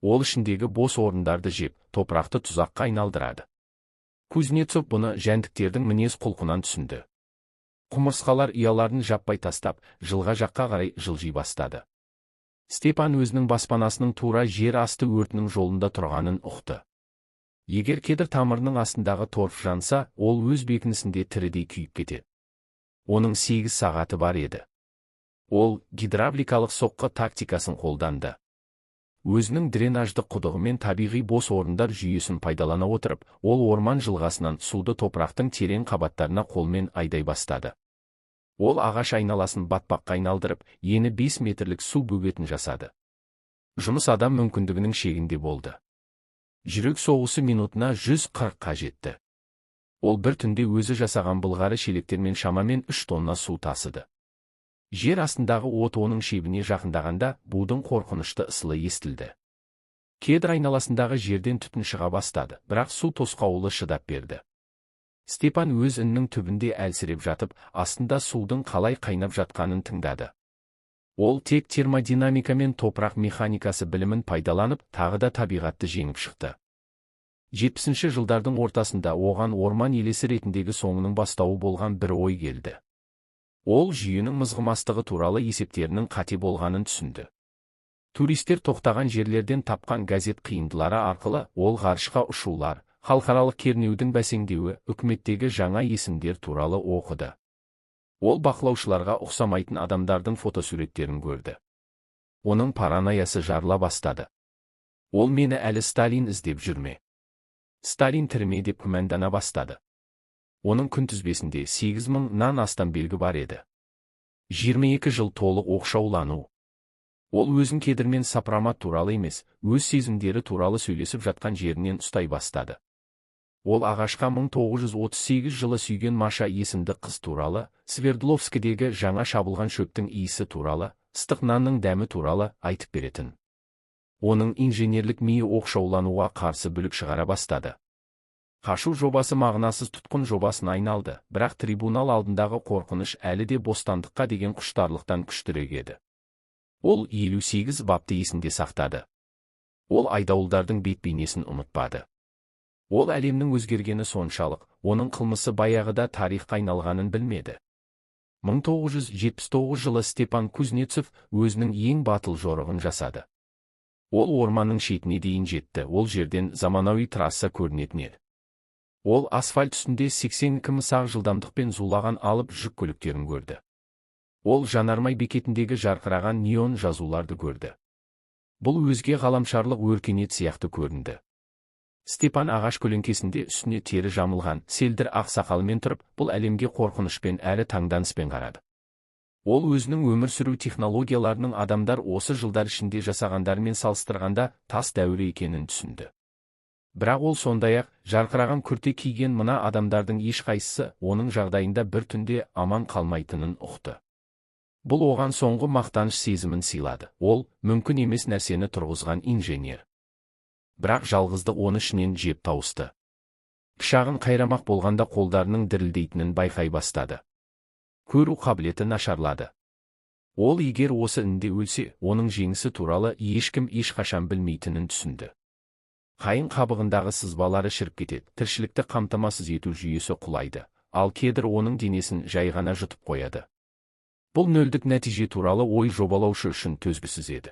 Ол ішіндегі бос орындарды жеп, топырақты тұзаққа айналдырады. Кузнецов бұны жәндіктердің мінез құлқынан түсінді. Құмырсқалар ұяларын жаппай тастап, жылға жаққа қарай жылжи бастады. Степан өзінің баспанасының тура жер асты өртінің жолында тұрғанын ұқты. Егер кедір тамырының астындағы торф жанса, ол өз бекінісінде тірідей күйіп кетеді. Оның 8 сағаты бар еді. Ол гидравликалық соққы тактикасын қолданды. Өзінің дренажды құдығымен табиғи бос орындар жүйесін пайдалана отырып, ол орман жылғасынан суды топырақтың терең қабаттарына қолмен айдай бастады. Ол ағаш айналасын батпаққа айналдырып, ені 5 метрлік су бөгетін жасады. Жұмыс адам мүмкіндігінің шегінде болды. Жүрек соғысы минутына 140-қа жетті. Ол бір түнде өзі жасаған былғары шелектермен шамамен 3 тонна су тасыды. Жер астындағы от оның шебіне жақындағанда, будың қорқынышты ысылы естілді. Кедір айналасындағы жерден түтін шыға бастады, бірақ су тосқауылы шыдап берді. Степан өз іннің түбінде әлсіреп жатып, астында судың қалай қайнап жатқанын тыңдады. Ол тек термодинамика мен топырақ механикасы білімін пайдаланып, тағы да табиғатты жеңіп шықты. 70-ші жылдардың ортасында оған орман елесі ретіндегі соңының бастауы болған бір ой келді. Ол жүйенің мызғымастығы туралы есептерінің қате болғанын түсінді. Туристер тоқтаған жерлерден тапқан газет қиындылары арқылы ол ғарышқа ұшулар, халықаралық кернеудің бәсеңдеуі, үкіметтегі жаңа есімдер туралы оқыды. Ол бақылаушыларға ұқсамайтын адамдардың фотосуреттерін көрді. Оның паранойясы жарыла бастады. Ол мені әлі Сталин іздеп жүрме? Сталин тірме деп күмәндана бастады. Оның күнтізбесінде 8000-нан астам белгі бар еді. 22 жыл толық оқшаулану. Ол өзін кедірмен сапрамат туралы емес, өз сезімдері туралы сөйлесіп жатқан жерінен ұстай бастады. Ол ағашқа 1938 жылы сүйген Маша есімді қыз туралы, Свердловскідегі жаңа шабылған шөптің иісі туралы, ыстық нанның дәмі туралы айтып беретін. Оның инженерлік миы оқшаулануға қарсы бүлік шығара бастады. Қашу жобасы мағынасыз тұтқын жобасына айналды, бірақ трибунал алдындағы қорқыныш әлі де бостандыққа деген құштарлықтан күштірек еді. Ол 58 бапты есінде сақтады. Ол айдауылдардың бет-бейнесін ұмытпады. Ол әлемнің өзгергені соншалық, оның қылмысы баяғыда тарихқа айналғанын білмеді. 1979 жылы Степан Кузнецов өзінің ең батыл жорығын жасады. Ол орманның шетіне дейін жетті, ол жерден заманауи трасса көрінетін еді. Ол асфальт үстінде 80 км/с жылдамдықпен зулаған алып жүк көліктерін көрді. Ол жанармай бекетіндегі жарқыраған неон жазуларды көрді. Бұл өзге ғаламшарлық өркениет сияқты көрінді. Степан ағаш көлеңкесінде үстіне тері жамылған, селдір ақ сақалымен тұрып, бұл әлемге қорқынышпен әрі таңданыспен қарады. Ол өзінің өмір сүру технологияларының адамдар осы жылдар ішінде жасағандарымен салыстырғанда тас дәуірі екенін түсінді. Бірақ ол сондай-ақ жарқыраған күрте киген мына адамдардың ешқайсысы оның жағдайында бір түнде аман қалмайтынын ұқты. Бұл оған соңғы мақтаныш сезімін сыйлады. Ол мүмкін емес нәрсені тұрғызған инженер. Бірақ жалғыздық оны ішінен жеп тауысты. Пышағын қайрамақ болғанда қолдарының дірілдейтінін байқай бастады. Көру қабілеті нашарлады. Ол егер осы інде өлсе, оның жеңісі туралы ешкім ешқашан білмейтінін түсінді. Қайың қабығындағы сызбалары шіріп кетеді, тіршілікті қамтамасыз ету жүйесі құлайды, ал кедір оның денесін жай ғана жұтып қояды. Бұл нөлдік нәтиже туралы ой жобалаушы үшін төзгісіз еді.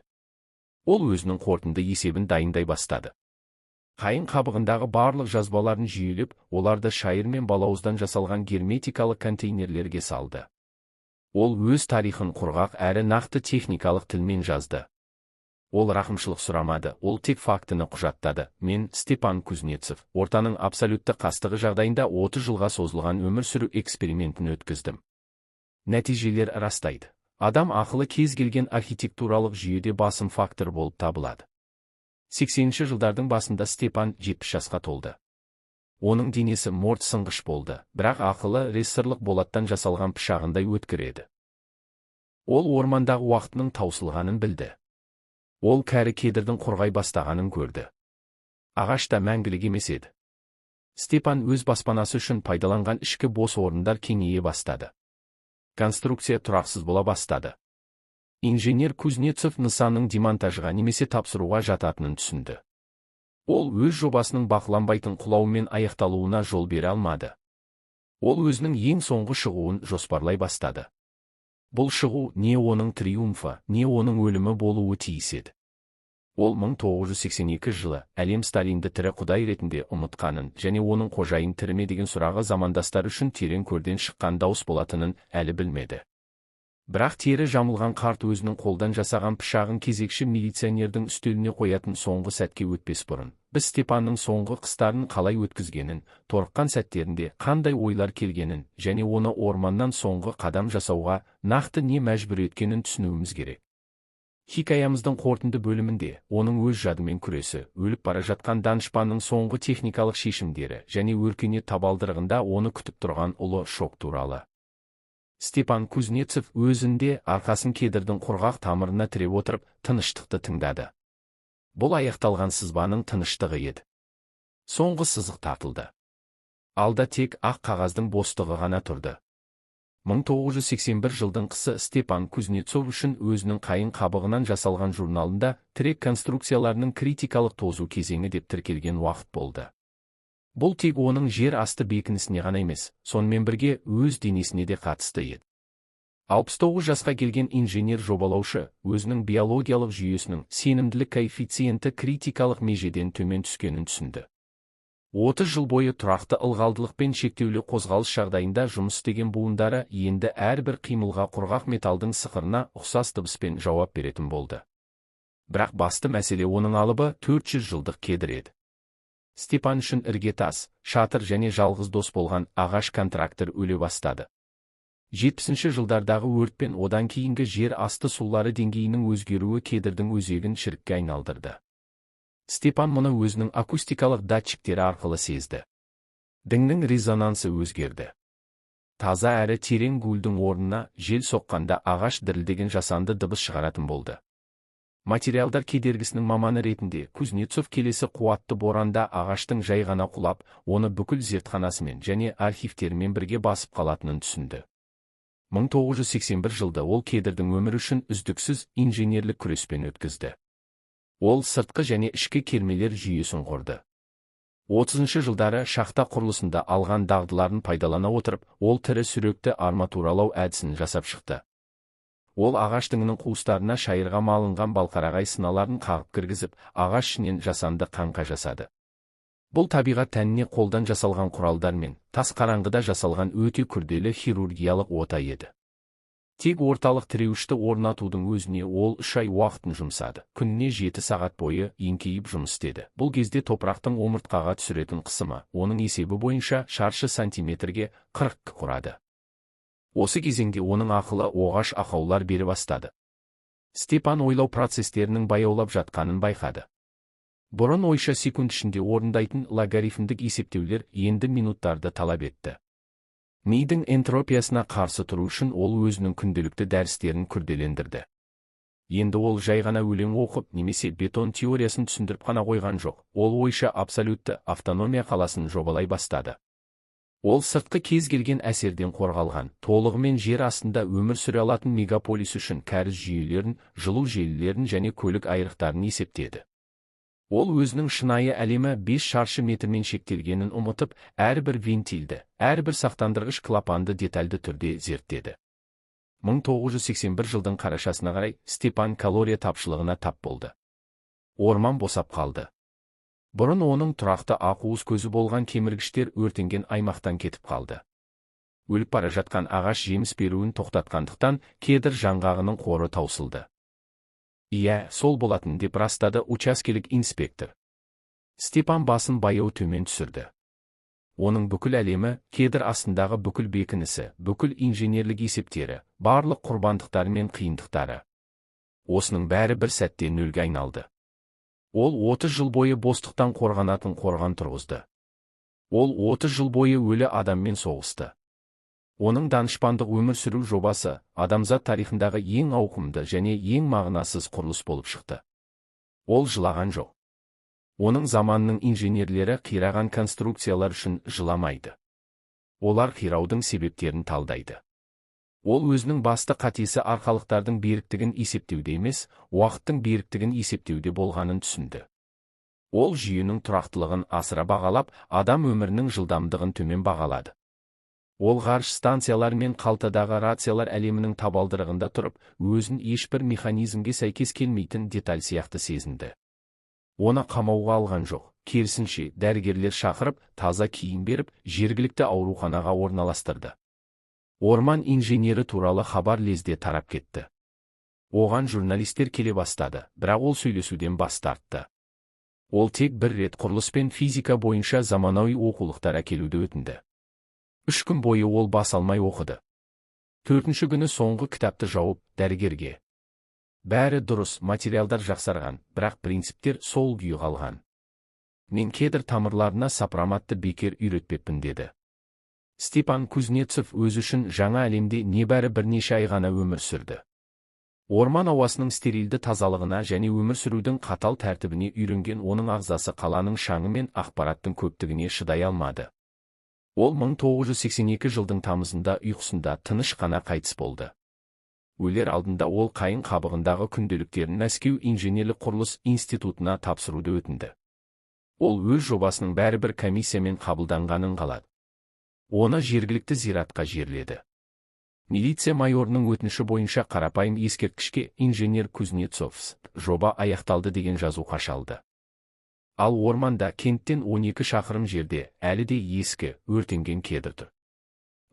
Ол өзінің қорытынды есебін дайындай бастады. Қайың қабығындағы барлық жазбаларын жүйелеп, оларды шайыр мен балауыздан жасалған герметикалық контейнерлерге салды. Ол өз тарихын құрғақ әрі нақты техникалық тілмен жазды. Ол рақымшылық сұрамады, ол тек фактіні құжаттады. Мен, Степан Кузнецов, ортаның абсолютті қастығы жағдайында 30 жылға созылған өмір сүру экспериментін өткіздім. Нәтижелер растайды. Адам ақылы кез келген архитектуралық жүйеде басым фактор болып табылады. 80-ші жылдардың басында Степан 70 жасқа толды. Оның денесі морт сынғыш болды, бірақ ақылы рессорлық болаттан жасалған пышағындай өткір еді. Ол ормандағы уақытының таусылғанын білді. Ол кәрі кедірдің құрғай бастағанын көрді. Ағашта мәңгілік емес еді. Степан өз баспанасы үшін пайдаланған ішкі бос орындар кеңейе бастады. Конструкция тұрақсыз бола бастады. Инженер Кузнецов нысанның демонтажға немесе тапсыруға жататынын түсінді. Ол өз жобасының бақыланбайтын құлауымен аяқталуына жол бере алмады. Ол өзінің ең соңғы шығуын жоспарлай бастады. Бұл шығу не оның триумфы, не оның өлімі болуы тиіс еді. Ол 1982 жылы әлем Сталинді тірі құдай ретінде ұмытқанын және оның қожайын тірі ме деген сұрағы замандастар үшін терең көрден шыққан дауыс болатынын әлі білмеді. Бірақ тері жамылған қарт өзінің қолдан жасаған пышағын кезекші милиционердің үстеліне қоятын соңғы сәтке өтпес бұрын, біз Степанның соңғы қыстарын қалай өткізгенін, торыққан сәттерінде қандай ойлар келгенін және оны орманнан соңғы қадам жасауға нақты не мәжбүр еткенін түсінуіміз керек. Хикаямыздың қорытынды бөлімінде оның өз жадымен күресі, өліп бара жатқан данышпанның соңғы техникалық шешімдері және өркениет табалдырығында оны күтіп тұрған ұлы шок туралы. Степан Кузнецов өзінде арқасын кедірдің құрғақ тамырына тіреп отырып, тыныштықты тыңдады. Бұл аяқталған сызбаның тыныштығы еді. Соңғы сызық тартылды. Алда тек ақ қағаздың бостығы ғана тұрды. 1981 жылдың қысы Степан Кузнецов үшін өзінің қайың қабығынан жасалған журналында тірек конструкцияларының критикалық тозу кезеңі деп тіркелген уақыт болды. Бұл тек оның жер асты бекінісіне ғана емес, сонымен бірге өз денесіне де қатысты еді. 69 жасқа келген инженер жобалаушы өзінің биологиялық жүйесінің сенімділік коэффициенті критикалық межеден төмен түскенін түсінді. 30 жыл бойы тұрақты ылғалдылықпен шектеулі қозғалыс жағдайында жұмыс істеген буындары енді әрбір қимылға құрғақ металдың сықырына ұқсас дыбыспен жауап беретін болды. Бірақ басты мәселе оның алыбы 400 жылдық кедір еді. Степан үшін іргетас, шатыр және жалғыз дос болған ағаш контрактор өле бастады. 70 жылдардағы өрт пен одан кейінгі жер асты сулары деңгейінің өзгеруі кедрдің өзегін шірікке айналдырды. Степан мұны өзінің акустикалық датчиктері арқылы сезді. Діңнің резонансы өзгерді. Таза әрі терең гуілдің орнына жел соққанда ағаш дірілдеген жасанды дыбыс шығаратын болды. Материалдар кедергісінің маманы ретінде Кузнецов келесі қуатты боранда ағаштың жай ғана құлап, оны бүкіл зертханасымен және архивтерімен бірге басып қалатынын түсінді. 1981 жылда ол кедрдің өмірі үшін үздіксіз инженерлік күреспен өткізді. Ол сыртқы және ішкі кермелер жүйесін құрды. 30 жылдары шахта құрылысында алған дағдыларын пайдалана отырып, ол тірі сүректі арматуралау әдісін жасап шықты. Ол ағаш діңінің қуыстарына шайырға малынған балқарағай сыналарын қағып кіргізіп, ағаш ішінен жасанды қаңқа жасады. Бұл табиғат тәніне қолдан жасалған құралдармен, тас қараңғыда жасалған өте күрделі хирургиялық ота еді. Тек орталық тіреуішті орнатудың өзіне ол 3 ай уақытын жұмсады. Күніне 7 сағат бойы еңкейіп жұмыс істеді. Бұл кезде топырақтың омыртқаға түсіретін қысымы, оның есебі бойынша шаршы сантиметрге 40 құрады. Осы кезеңде оның ақылы оғаш ақаулар бере бастады. Степан ойлау процестерінің баяулап жатқанын байқады. Бұрын ойша секунд ішінде орындайтын логарифмдік есептеулер енді минуттарды талап етті. Мидың энтропиясына қарсы тұру үшін ол өзінің күнделікті дәрістерін күрделендірді. Енді ол жай ғана өлең оқып немесе бетон теориясын түсіндіріп қана қойған жоқ, ол ойша абсолютті автономия қаласын жобалай бастады. Ол сыртқы кез келген әсерден қорғалған, толығымен жер астында өмір сүре алатын мегаполис үшін кәріз жүйелерін, жылу желілерін және көлік айрықтарын есептеді. Ол өзінің шынайы әлемі 5 шаршы метрмен шектелгенін ұмытып, әрбір вентильді, әрбір сақтандырғыш клапанды детальды түрде зерттеді. 1981 жылдың қарашасына қарай Степан калория тапшылығына тап болды. Орман босап қалды. Бұрын оның тұрақты ақуыз көзі болған кеміргіштер өртенген аймақтан кетіп қалды. Өліп бара жатқан ағаш жеміс беруін тоқтатқандықтан кедр жаңғағының қоры таусылды. Иә, сол болатын деп растады учаскелік инспектор. Степан басын баяу төмен түсірді. Оның бүкіл әлемі, кедр астындағы бүкіл бекінісі, бүкіл инженерлік есептері, барлық құрбандықтары мен қиындықтары. Осының бәрі бір сәтте нөлге айналды. Ол 30 жыл бойы бостықтан қорғанатын қорған тұрғызды. Ол 30 жыл бойы өлі адаммен соғысты. Оның данышпандық өмір сүру жобасы адамзат тарихындағы ең ауқымды және ең мағынасыз құрылыс болып шықты. Ол жылаған жоқ. Оның заманының инженерлері қираған конструкциялар үшін жыламайды. Олар қираудың себептерін талдайды. Ол өзінің басты қатесі арқалықтардың беріктігін есептеуде емес, уақыттың беріктігін есептеуде болғанын түсінді. Ол жүйенің тұрақтылығын асыра бағалап, адам өмірінің жылдамдығын төмен бағалады. Ол ғарыш станциялар мен қалтадағы рациялар әлемінің табалдырығында тұрып, өзін ешбір механизмге сәйкес келмейтін деталь сияқты сезінді. Оны қамауға алған жоқ, керісінше дәрігерлер шақырып, таза киім беріп, жергілікті ауруханаға орналастырды. Орман инженері туралы хабар лезде тарап кетті. Оған журналистер келе бастады, бірақ ол сөйлесуден бас тартты. Ол тек бір рет құрылыс пен физика бойынша заманауи оқулықтар әкелуді өтінді. 3 күн бойы ол бас алмай оқыды. 4-ші күні соңғы кітапты жауып, дәрігерге: бәрі дұрыс, материалдар жақсарған, бірақ принциптер сол күйі қалған. Мен кедр тамырларына сопроматты бекер үйретпеппін деді. Степан Кузнецов өзі үшін жаңа әлемде небәрі бірнеше ай ғана өмір сүрді. Орман ауасының стерилді тазалығына және өмір сүрудің қатал тәртібіне үйренген оның ағзасы қаланың шаңы мен ақпараттың көптігіне шыдай алмады. Ол 1982 жылдың тамызында ұйқысында тыныш қана қайтыс болды. Өлер алдында ол қайың қабығындағы күнделіктерін Мәскеу инженерлік құрылыс институтына тапсыруды өтінді. Ол өз жобасының бәрібір комиссиямен қабылданғанын қалады. Оны жергілікті зиратқа жерледі. Милиция майорының өтініші бойынша қарапайым ескерткішке инженер Кузнецов жоба аяқталды деген жазу қашалды. Ал орманда кенттен 12 шақырым жерде әлі де ескі, өртенген кедр тұр.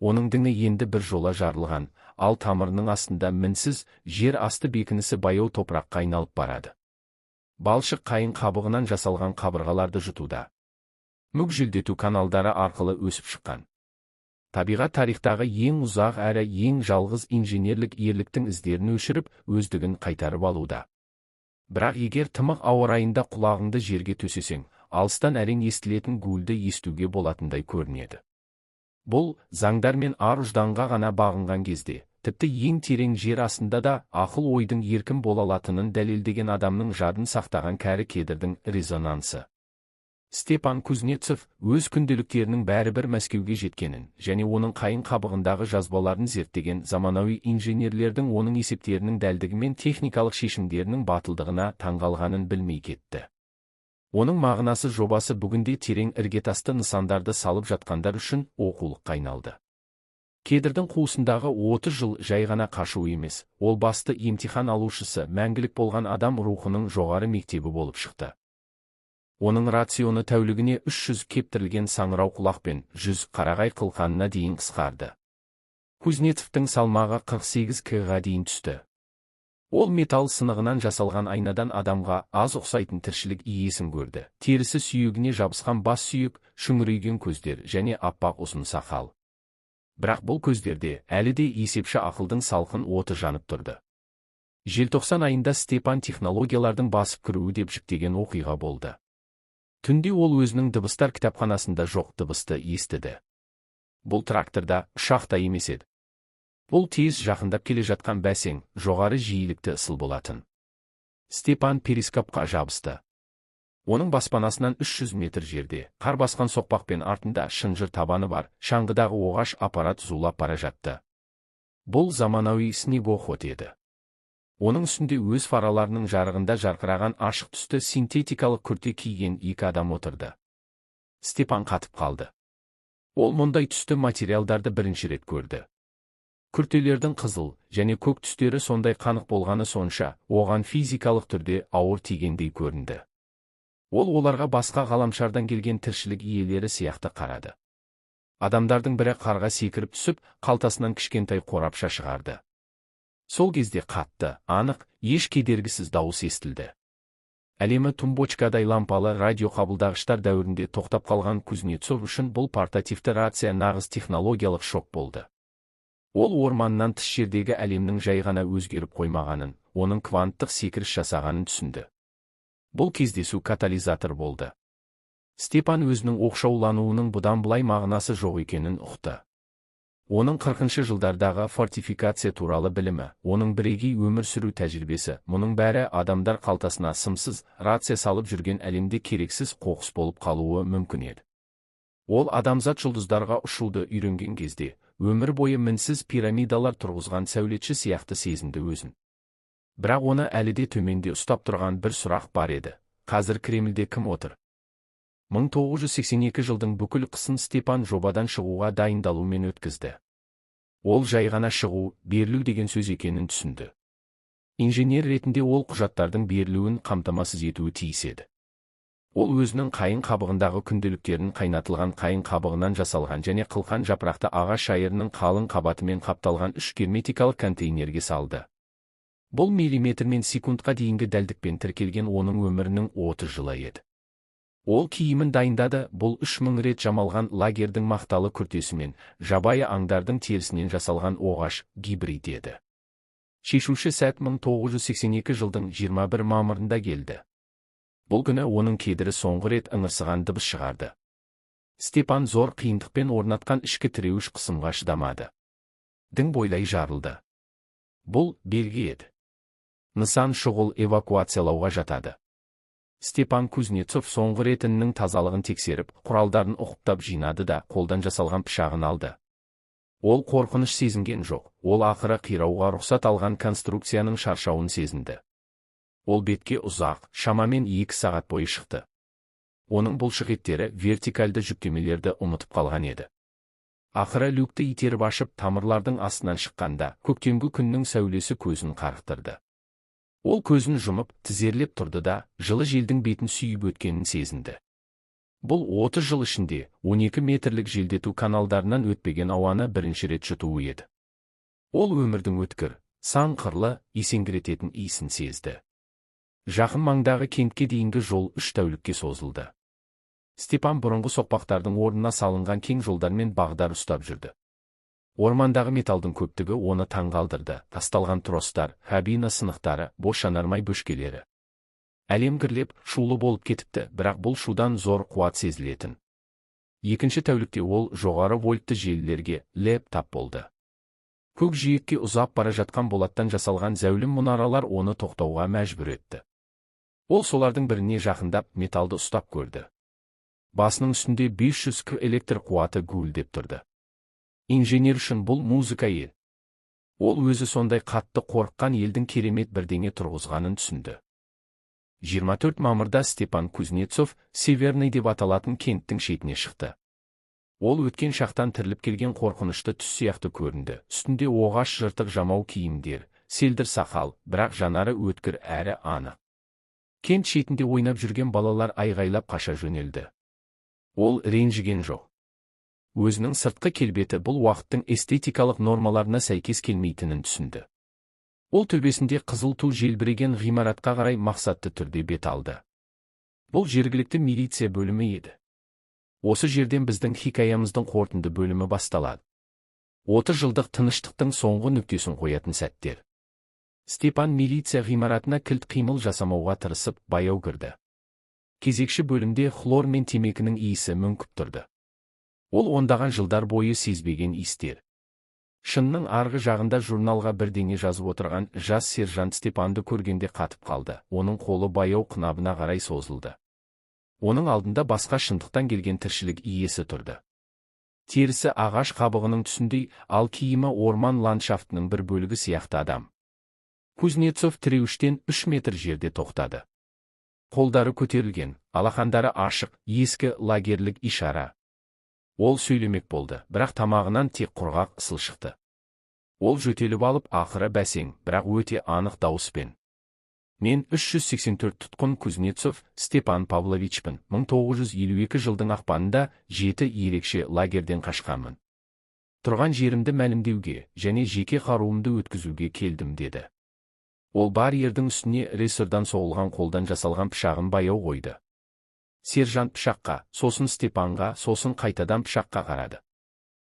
Оның діңі енді бір жола жарылған, ал тамырының астында мінсіз жер асты бекінісі баяу топыраққа айналып барады. Балшық қайың қабығынан жасалған қабырғаларды жұтуда. Мүк желдету каналдары арқылы өсіп шыққан. табиғат тарихтағы ең ұзақ әрі ең жалғыз инженерлік ерліктің іздерін өшіріп, өздігін қайтарып алуда. Бірақ егер тымық ауа райында құлағыңды жерге төсесең, алыстан әрең естілетін гуілді естуге болатындай көрінеді. Бұл, заңдар мен ар-ұжданға ғана бағынған кезде, тіпті ең терең жер астында да ақыл-ойдың еркін бола алатынын дәлелдеген адамның жадын сақтаған кәрі кедірдің резонансы. Степан Кузнецов өз күнделіктерінің бәрібір Мәскеуге жеткенін және оның қайың қабығындағы жазбаларын зерттеген заманауи инженерлердің оның есептерінің дәлдігі мен техникалық шешімдерінің батылдығына таңғалғанын білмей кетті. Оның мағынасы жобасы бүгінде терең іргетасты нысандарды салып жатқандар үшін оқулыққа айналды. Кедрдің қуысындағы 30 жыл жай ғана қашу емес, ол басты емтихан алушысы мәңгілік болған адам рухының жоғары мектебі болып шықты. Оның рационы тәулігіне 300 кептірілген саңырау құлақ пен 100 қарағай қылқанына дейін қысқарды. Кузнецовтың салмағы 48 кг дейін түсті. Ол металл сынығынан жасалған айнадан адамға аз ұқсайтын тіршілік иесін көрді. Терісі сүйегіне жабысқан бас сүйек, шүңірейген көздер және аппақ ұзын сақал. Бірақ бұл көздерде әлі де есепші ақылдың салқын оты жанып тұрды. Желтоқсан айында Степан технологиялардың басып кіруі деп жіктеген оқиға болды. Түнде ол өзінің дыбыстар кітапханасында жоқ дыбысты естіді. Бұл тракторда, ұшақта емес еді. Бұл тез жақындап келе жатқан бәсең, жоғары жиілікті ысыл болатын. Степан перископқа жабысты. Оның баспанасынан 300 метр жерде, қар басқан соқпақпен артында шынжыр табаны бар, шаңғыдағы оғаш аппарат зулап бара жатты. Бұл заманауи снегоход еді. Оның үстінде өз фараларының жарығында жарқыраған ашық түсті синтетикалық күрте киген екі адам отырды. Степан қатып қалды. Ол мұндай түсті материалдарды бірінші рет көрді. Күртелердің қызыл және көк түстері сондай қанық болғаны сонша, оған физикалық түрде ауыр тигендей көрінді. Ол оларға басқа ғаламшардан келген тіршілік иелері сияқты қарады. Адамдардың бірі қарға секіріп түсіп, қалтасынан кішкентай қорапша шығарды. Сол кезде қатты, анық, еш кедергісіз дауыс естілді. Әлемі тумбочкадай лампалы радиоқабылдағыштар дәуірінде тоқтап қалған Кузнецов үшін бұл портативті рация нағыз технологиялық шок болды. Ол орманнан тыс жердегі әлемнің жай ғана өзгеріп қоймағанын, оның кванттық секіріс жасағанын түсінді. Бұл кездесу катализатор болды. Степан өзінің оқшаулануының бұдан былай мағынасы жоқ екенін ұқты. Оның 40-шы жылдардағы фортификация туралы білімі, оның бірегей өмір сүру тәжірибесі, мұның бәрі адамдар қалтасына сымсыз рация салып жүрген әлемде керексіз қоқыс болып қалуы мүмкін еді. Ол адамзат жұлдыздарға ұшуды үйренген кезде, өмір бойы мінсіз пирамидалар тұрғызған сәулетші сияқты сезінді өзін. Бірақ оны әлі де төменде ұстап тұрған бір сұрақ бар еді. Қазір Кремльде кім отыр? 1982 жылдың бүкіл қысын Степан жобадан шығуға дайындалумен өткізді. Ол жай ғана шығу, берілу деген сөз екенін түсінді. Инженер ретінде ол құжаттардың берілуін қамтамасыз етуі тиіс еді. Ол өзінің қайың қабығындағы күнделіктерін қайнатылған қайың қабығынан жасалған және қылқан жапырақты ағаш шайырының қалың қабатымен қапталған 3 герметикалық контейнерге салды. Бұл миллиметрмен секундқа дейінгі дәлдікпен тіркелген оның өмірінің 30 жылы еді. Ол киімін дайындады, бұл 3000 рет жамалған лагердің мақталы күртесімен, жабайы аңдардың терісінен жасалған оғаш гибрид еді. Шешуші сәт 1982 жылдың 21 мамырында келді. Бұл күні оның кедірі соңғы рет ыңырсыған дыбыс шығарды. Степан зор қиындықпен орнатқан ішкі тіреуіш қысымға шыдамады. Дің бойлай жарылды. Бұл белгі еді. Нысан шұғыл эвакуациялауға жатады. Степан Кузнецов соңғы рет іннің тазалығын тексеріп, құралдарын ұқыптап жинады да қолдан жасалған пышағын алды. Ол қорқыныш сезінген жоқ, ол ақыры қирауға рұқсат алған конструкцияның шаршауын сезінді. Ол бетке ұзақ, шамамен 2 сағат бойы шықты. Оның бұлшық еттері вертикальды жүктемелерді ұмытып қалған еді. Ақыры люкті итеріп ашып, тамырлардың астынан шыққанда, көктемгі күннің сәулесі көзін қарықтырды. Ол көзін жұмып, тізерлеп тұрды да, жылы желдің бетін сүйіп өткенін сезінді. Бұл 30 жыл ішінде 12 метрлік желдету каналдарынан өтпеген ауаны бірінші рет жұтуы еді. Ол өмірдің өткір, сан қырлы, есеңгірететін иісін сезді. Жақын маңдағы кентке дейінгі жол 3 тәулікке созылды. Степан бұрынғы соқпақтардың орнына салынған кең жолдармен бағдар ұстап жүрді. Ормандағы металдың көптігі оны таңғалдырды. Тасталған тростар, кабина сынықтары, бос жанармай бөшкелері. Әлем гірлеп, шулы болып кетіпті, бірақ бұл шудан зор қуат сезілетін. Екінші тәулікте ол жоғары вольтты желілерге тап болды. Көк жиекке ұзап бара жатқан болаттан жасалған зәулім мұнаралар оны тоқтауға мәжбүр етті. Ол солардың біріне жақындап металды ұстап көрді. Басының үстінде 500 к электр қуаты гуілдеп тұрды. Инженер үшін бұл музыка ел. Ол өзі сондай қатты қорыққан елдің керемет бірдеңе тұрғызғанын түсінді. 24 мамырда Степан Кузнецов Северный деп аталатын кенттің шетіне шықты. Ол өткен шақтан тіріліп келген қорқынышты түс сияқты көрінді. Үстінде оғаш жыртық жамау киімдер, селдір сақал, бірақ жанары өткір әрі анық. Кент шетінде ойнап жүрген балалар айғайлап қаша жөнелді. Ол ренжіген жоқ. Өзінің сыртқы келбеті бұл уақыттың эстетикалық нормаларына сәйкес келмейтінін түсінді. Ол төбесінде қызыл ту желбіреген ғимаратқа қарай мақсатты түрде бет алды. Бұл жергілікті милиция бөлімі еді. Осы жерден біздің хикаямыздың қорытынды бөлімі басталады. 30 жылдық тыныштықтың соңғы нүктесін қоятын сәттер. Степан милиция ғимаратына кілт қимыл жасамауға тырысып, баяу кірді. Кезекші бөлімде хлор мен темекінің иісі мүңкіп тұрды. Ол ондаған жылдар бойы сезбеген иістер. Шынның арғы жағында журналға бірдеңе жазып отырған жас сержант Степанды көргенде қатып қалды. Оның қолы баяу қынабына қарай созылды. Оның алдында басқа шындықтан келген тіршілік иесі тұрды. Терісі ағаш қабығының түсіндей, ал киімі орман ландшафтының бір бөлігі сияқты адам. Кузнецов тіреуіштен 3 метр жерде тоқтады. Қолдары көтерілген, алақандары ашық, ескі лагерлік ишара. Ол сөйлемек болды, бірақ тамағынан тек құрғақ ысыл шықты. Ол жөтеліп алып, ақыры бәсең, бірақ өте анық дауыспен: «Мен 384 тұтқын Кузнецов Степан Павловичпін. 1952 жылдың ақпанында 7 ерекше лагерден қашқанмын. Тұрған жерімді мәлімдеуге және жеке қаруымды өткізуге келдім», деді. Ол барьердің үстіне рессордан соғылған қолдан жасалған пышағын баяу қойды. Сержант пышаққа, сосын Степанға, сосын қайтадан пышаққа қарады.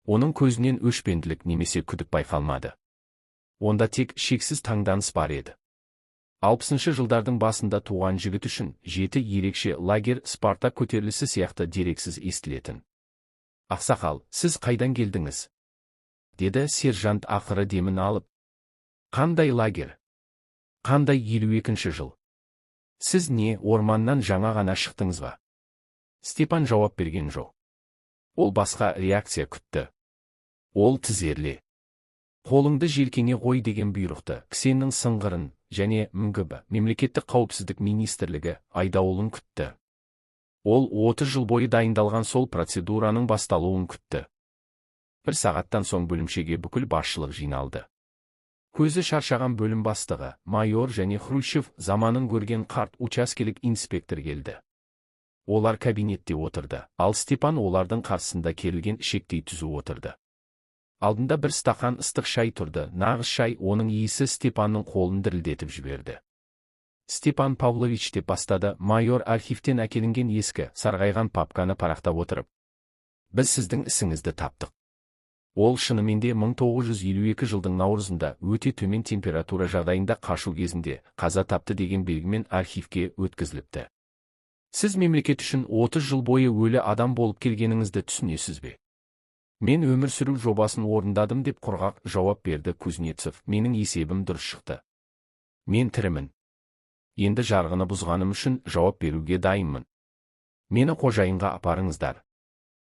Оның көзінен өшпенділік немесе күдік байқалмады. Онда тек шексіз таңданыс бар еді. 60-шы жылдардың басында туған жігіт үшін 7 ерекше лагер Спартак көтерілісі сияқты дерексіз естілетін. «Ақсақал, сіз қайдан келдіңіз?» деді сержант ақыры демін алып. «Қандай лагер? Қандай 52-ші жыл? Сіз не, орманнан жаңа ғана шықтыңыз ба?» Степан жауап берген жоқ. Ол басқа реакция күтті. Ол тізерле: «Қолыңды желкеңе қой» деген бұйрықты, кісеннің сыңғырын және МГБ, мемлекеттік қауіпсіздік министрлігі, айдауылын күтті. Ол 30 жыл бойы дайындалған сол процедураның басталуын күтті. 1 сағаттан соң бөлімшеге бүкіл басшылық жиналды. Көзі шаршаған бөлім бастығы, майор және Хрущев заманын көрген қарт учаскелік инспектор келді. Олар кабинетте отырды, ал Степан олардың қарсысында керілген ішектей түзу отырды. Алдында бір стақан ыстық шай тұрды, нағыз шай. Оның иісі Степанның қолын дірілдетіп жіберді. «Степан Павлович» деп бастады майор архивтен әкелінген ескі, сарғайған папканы парақтап отырып. «Біз сіздің ісіңізді таптық». Ол шынымен де 1952 жылдың наурызында өте төмен температура жағдайында қашу кезінде қаза тапты деген белгімен архивке өткізіліпті. Сіз мемлекет үшін 30 жыл бойы өлі адам болып келгеніңізді түсінесіз бе? «Мен өмір сүру жобасын орындадым» деп құрғақ жауап берді Кузнецов. «Менің есебім дұрыс шықты. Мен тірімін. Енді жарғыны бұзғаным үшін жауап беруге дайынмын. Мені қожайынға апарыңыздар».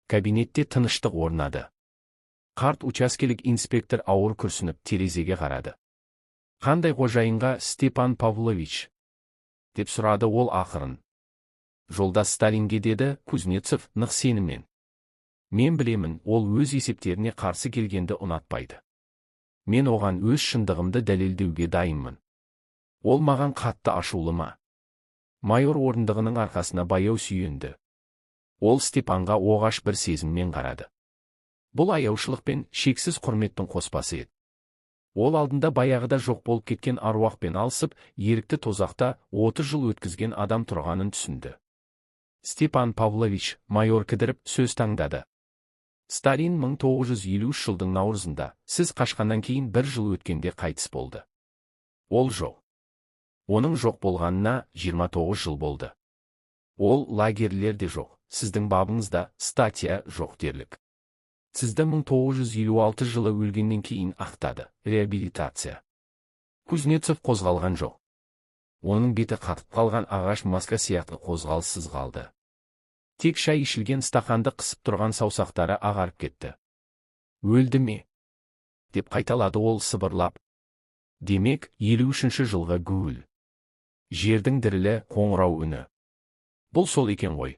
Кабинетте тыныштық орнады. Қарт учаскелік инспектор ауыр күрсініп терезеге қарады. «Қандай қожайынға, Степан Павлович?» деп сұрады ол ақырын. «Жолдас Сталинге», деді Кузнецов нық сеніммен. «Мен білемін, ол өз есептеріне қарсы келгенді ұнатпайды. Мен оған өз шындығымды дәлелдеуге дайынмын. Ол маған қатты ашулы ма?» Майор орындығының арқасына баяу сүйенді. Ол Степанға оғаш бір сезіммен қарады. Бұл аяушылық пен шексіз құрметтің қоспасы еді. Ол алдында баяғыда жоқ болып кеткен аруақпен алысып, ерікті тозақта 30 жыл өткізген адам тұрғанын түсінді. «Степан Павлович», майор кідіріп сөз таңдады. Сталин 1953 жылдың наурызында, сіз қашқаннан кейін 1 жыл өткенде қайтыс болды. Ол жоқ. Оның жоқ болғанына 29 жыл болды. Ол лагерлерде жоқ, сіздің бабыңызда статья жоқ дерлік. Сізді 1956 жылы өлгеннен кейін ақтады, реабилитация. Кузнецов қозғалған жоқ. Оның беті қатып қалған ағаш маска сияқты қозғалыссыз қалды. Тек шай ішілген стақанды қысып тұрған саусақтары ағарып кетті. Өлді ме? Деп қайталады ол сыбырлап. Демек, 53 жылғы гуіл. Жердің дірілі қоңырау үні. Бұл сол екен ғой.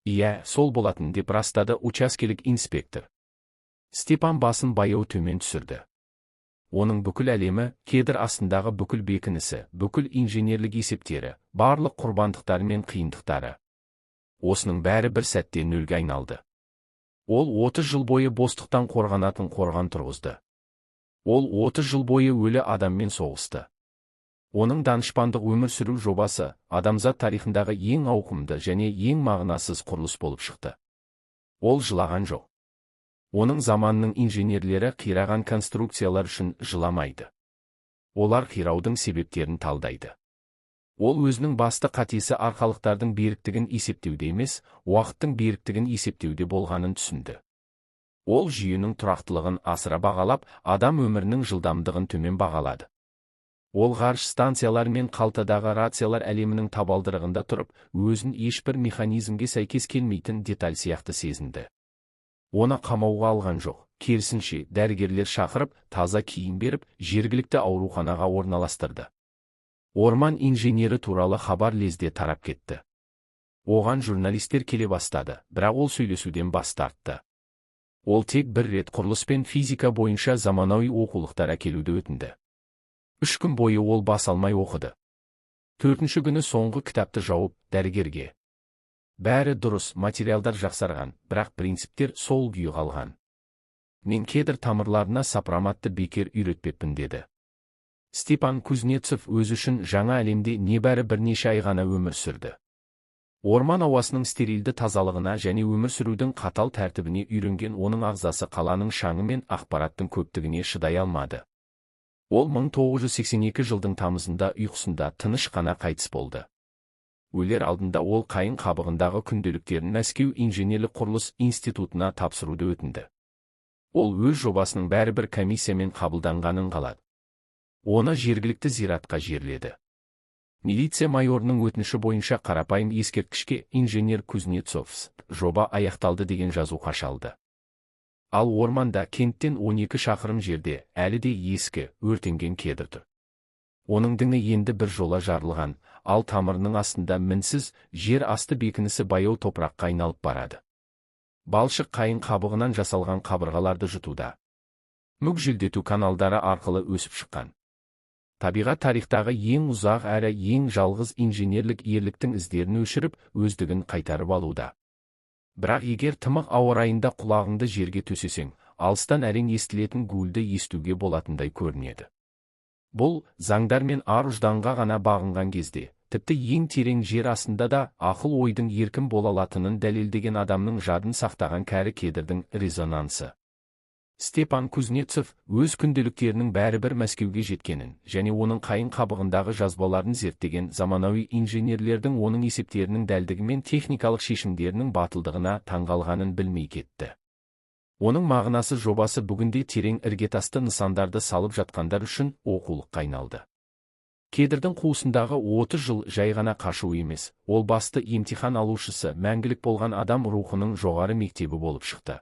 Иә, сол болатын деп растады учаскелік инспектор. Степан басын баяу төмен түсірді. Оның бүкіл әлемі, кедір астындағы бүкіл бекінісі, бүкіл инженерлік есептері, барлық құрбандықтары мен қиындықтары. Осының бәрі бір сәтте нөлге айналды. Ол 30 жыл бойы бостықтан қорғанатын қорған тұрғызды. Ол 30 жыл бойы өлі адаммен соғысты. Оның данышпандық өмір сүру жобасы адамзат тарихындағы ең ауқымды және ең мағынасыз құрылыс болып шықты. Ол жылаған жоқ. Оның заманының инженерлері қираған конструкциялар үшін жыламайды. Олар қираудың себептерін талдайды. Ол өзінің басты қатесі арқалықтардың беріктігін есептеуде емес, уақыттың беріктігін есептеуде болғанын түсінді. Ол жүйенің тұрақтылығын асыра бағалап, адам өмірінің жылдамдығын төмен бағалады. Ол ғарыш станциялар мен қалтадағы рациялар әлемінің табалдырығында тұрып, өзін ешбір механизмге сәйкес келмейтін деталь сияқты сезінді. Оны қамауға алған жоқ, керісінше дәрігерлер шақырып, таза киім беріп, жергілікті ауруханаға орналастырды. Орман инженері туралы хабар лезде тарап кетті. Оған журналистер келе бастады, бірақ ол сөйлесуден бас тартты. Ол тек бір рет құрылыс пен физика бойынша заманауи оқулықтар әкелуді өтінді. 3 күн бойы ол бас алмай оқыды. 4-ші күні соңғы кітапты жауып, дәрігерге. Бәрі дұрыс, материалдар жақсарған, бірақ принциптер сол күйі қалған. Мен кедір тамырларына сопроматты бекер үйретпеппін деді. Степан Кузнецов өзі үшін жаңа әлемде небәрі бірнеше ай ғана өмір сүрді. Орман ауасының стерилді тазалығына және өмір сүрудің қатал тәртібіне үйренген оның ағзасы қаланың шаңы мен ақпараттың көптігіне шыдай алмады. Ол 1982 жылдың тамызында ұйқысында тыныш қана қайтыс болды. Өлер алдында ол қайың қабығындағы күнделіктерін Мәскеу инженерлік құрылыс институтына тапсыруды өтінді. Ол өз жобасының бәрібір комиссиямен қабылданғанын қалады. Оны жергілікті зиратқа жерледі. Милиция майорының өтініші бойынша қарапайым ескерткішке инженер Кузнецов жоба аяқталды деген жазу қашалды. Ал орманда кенттен 12 шақырым жерде әлі де ескі, өртенген кедір тұр. Оның діңі енді бір жола жарылған, ал тамырының астында мінсіз жер асты бекінісі баяу топыраққа айналып барады. Балшық қайың қабығынан жасалған қабырғаларды жұтуда. Мүгжілдету каналдары арқылы өсіп шыққан. Табиғат тарихтағы ең ұзақ әрі ең жалғыз инженерлік ерліктің іздерін өшіріп, өздігін қайтарып алуда. Бірақ егер тымық ауа райында құлағыңды жерге төсесең, алыстан әрең естілетін гуілді естуге болатындай көрінеді. Бұл, заңдар мен ар-ұжданға ғана бағынған кезде, тіпті ең терең жер астында да ақыл ойдың еркін бола алатынын дәлелдеген адамның жадын сақтаған кәрі кедірдің резонансы. Степан Кузнецов өз күнделіктерінің бәрібір Мәскеуге жеткенін және оның қайың қабығындағы жазбаларын зерттеген заманауи инженерлердің оның есептерінің дәлдігі мен техникалық шешімдерінің батылдығына таңғалғанын білмей кетті. Оның мағынасы жобасы бүгінде терең іргетасты нысандарды салып жатқандар үшін оқулыққа айналды. Кедірдің қуысындағы 30 жыл жай ғана қашу емес, ол басты емтихан алушысы мәңгілік болған адам рухының жоғары мектебі болып шықты.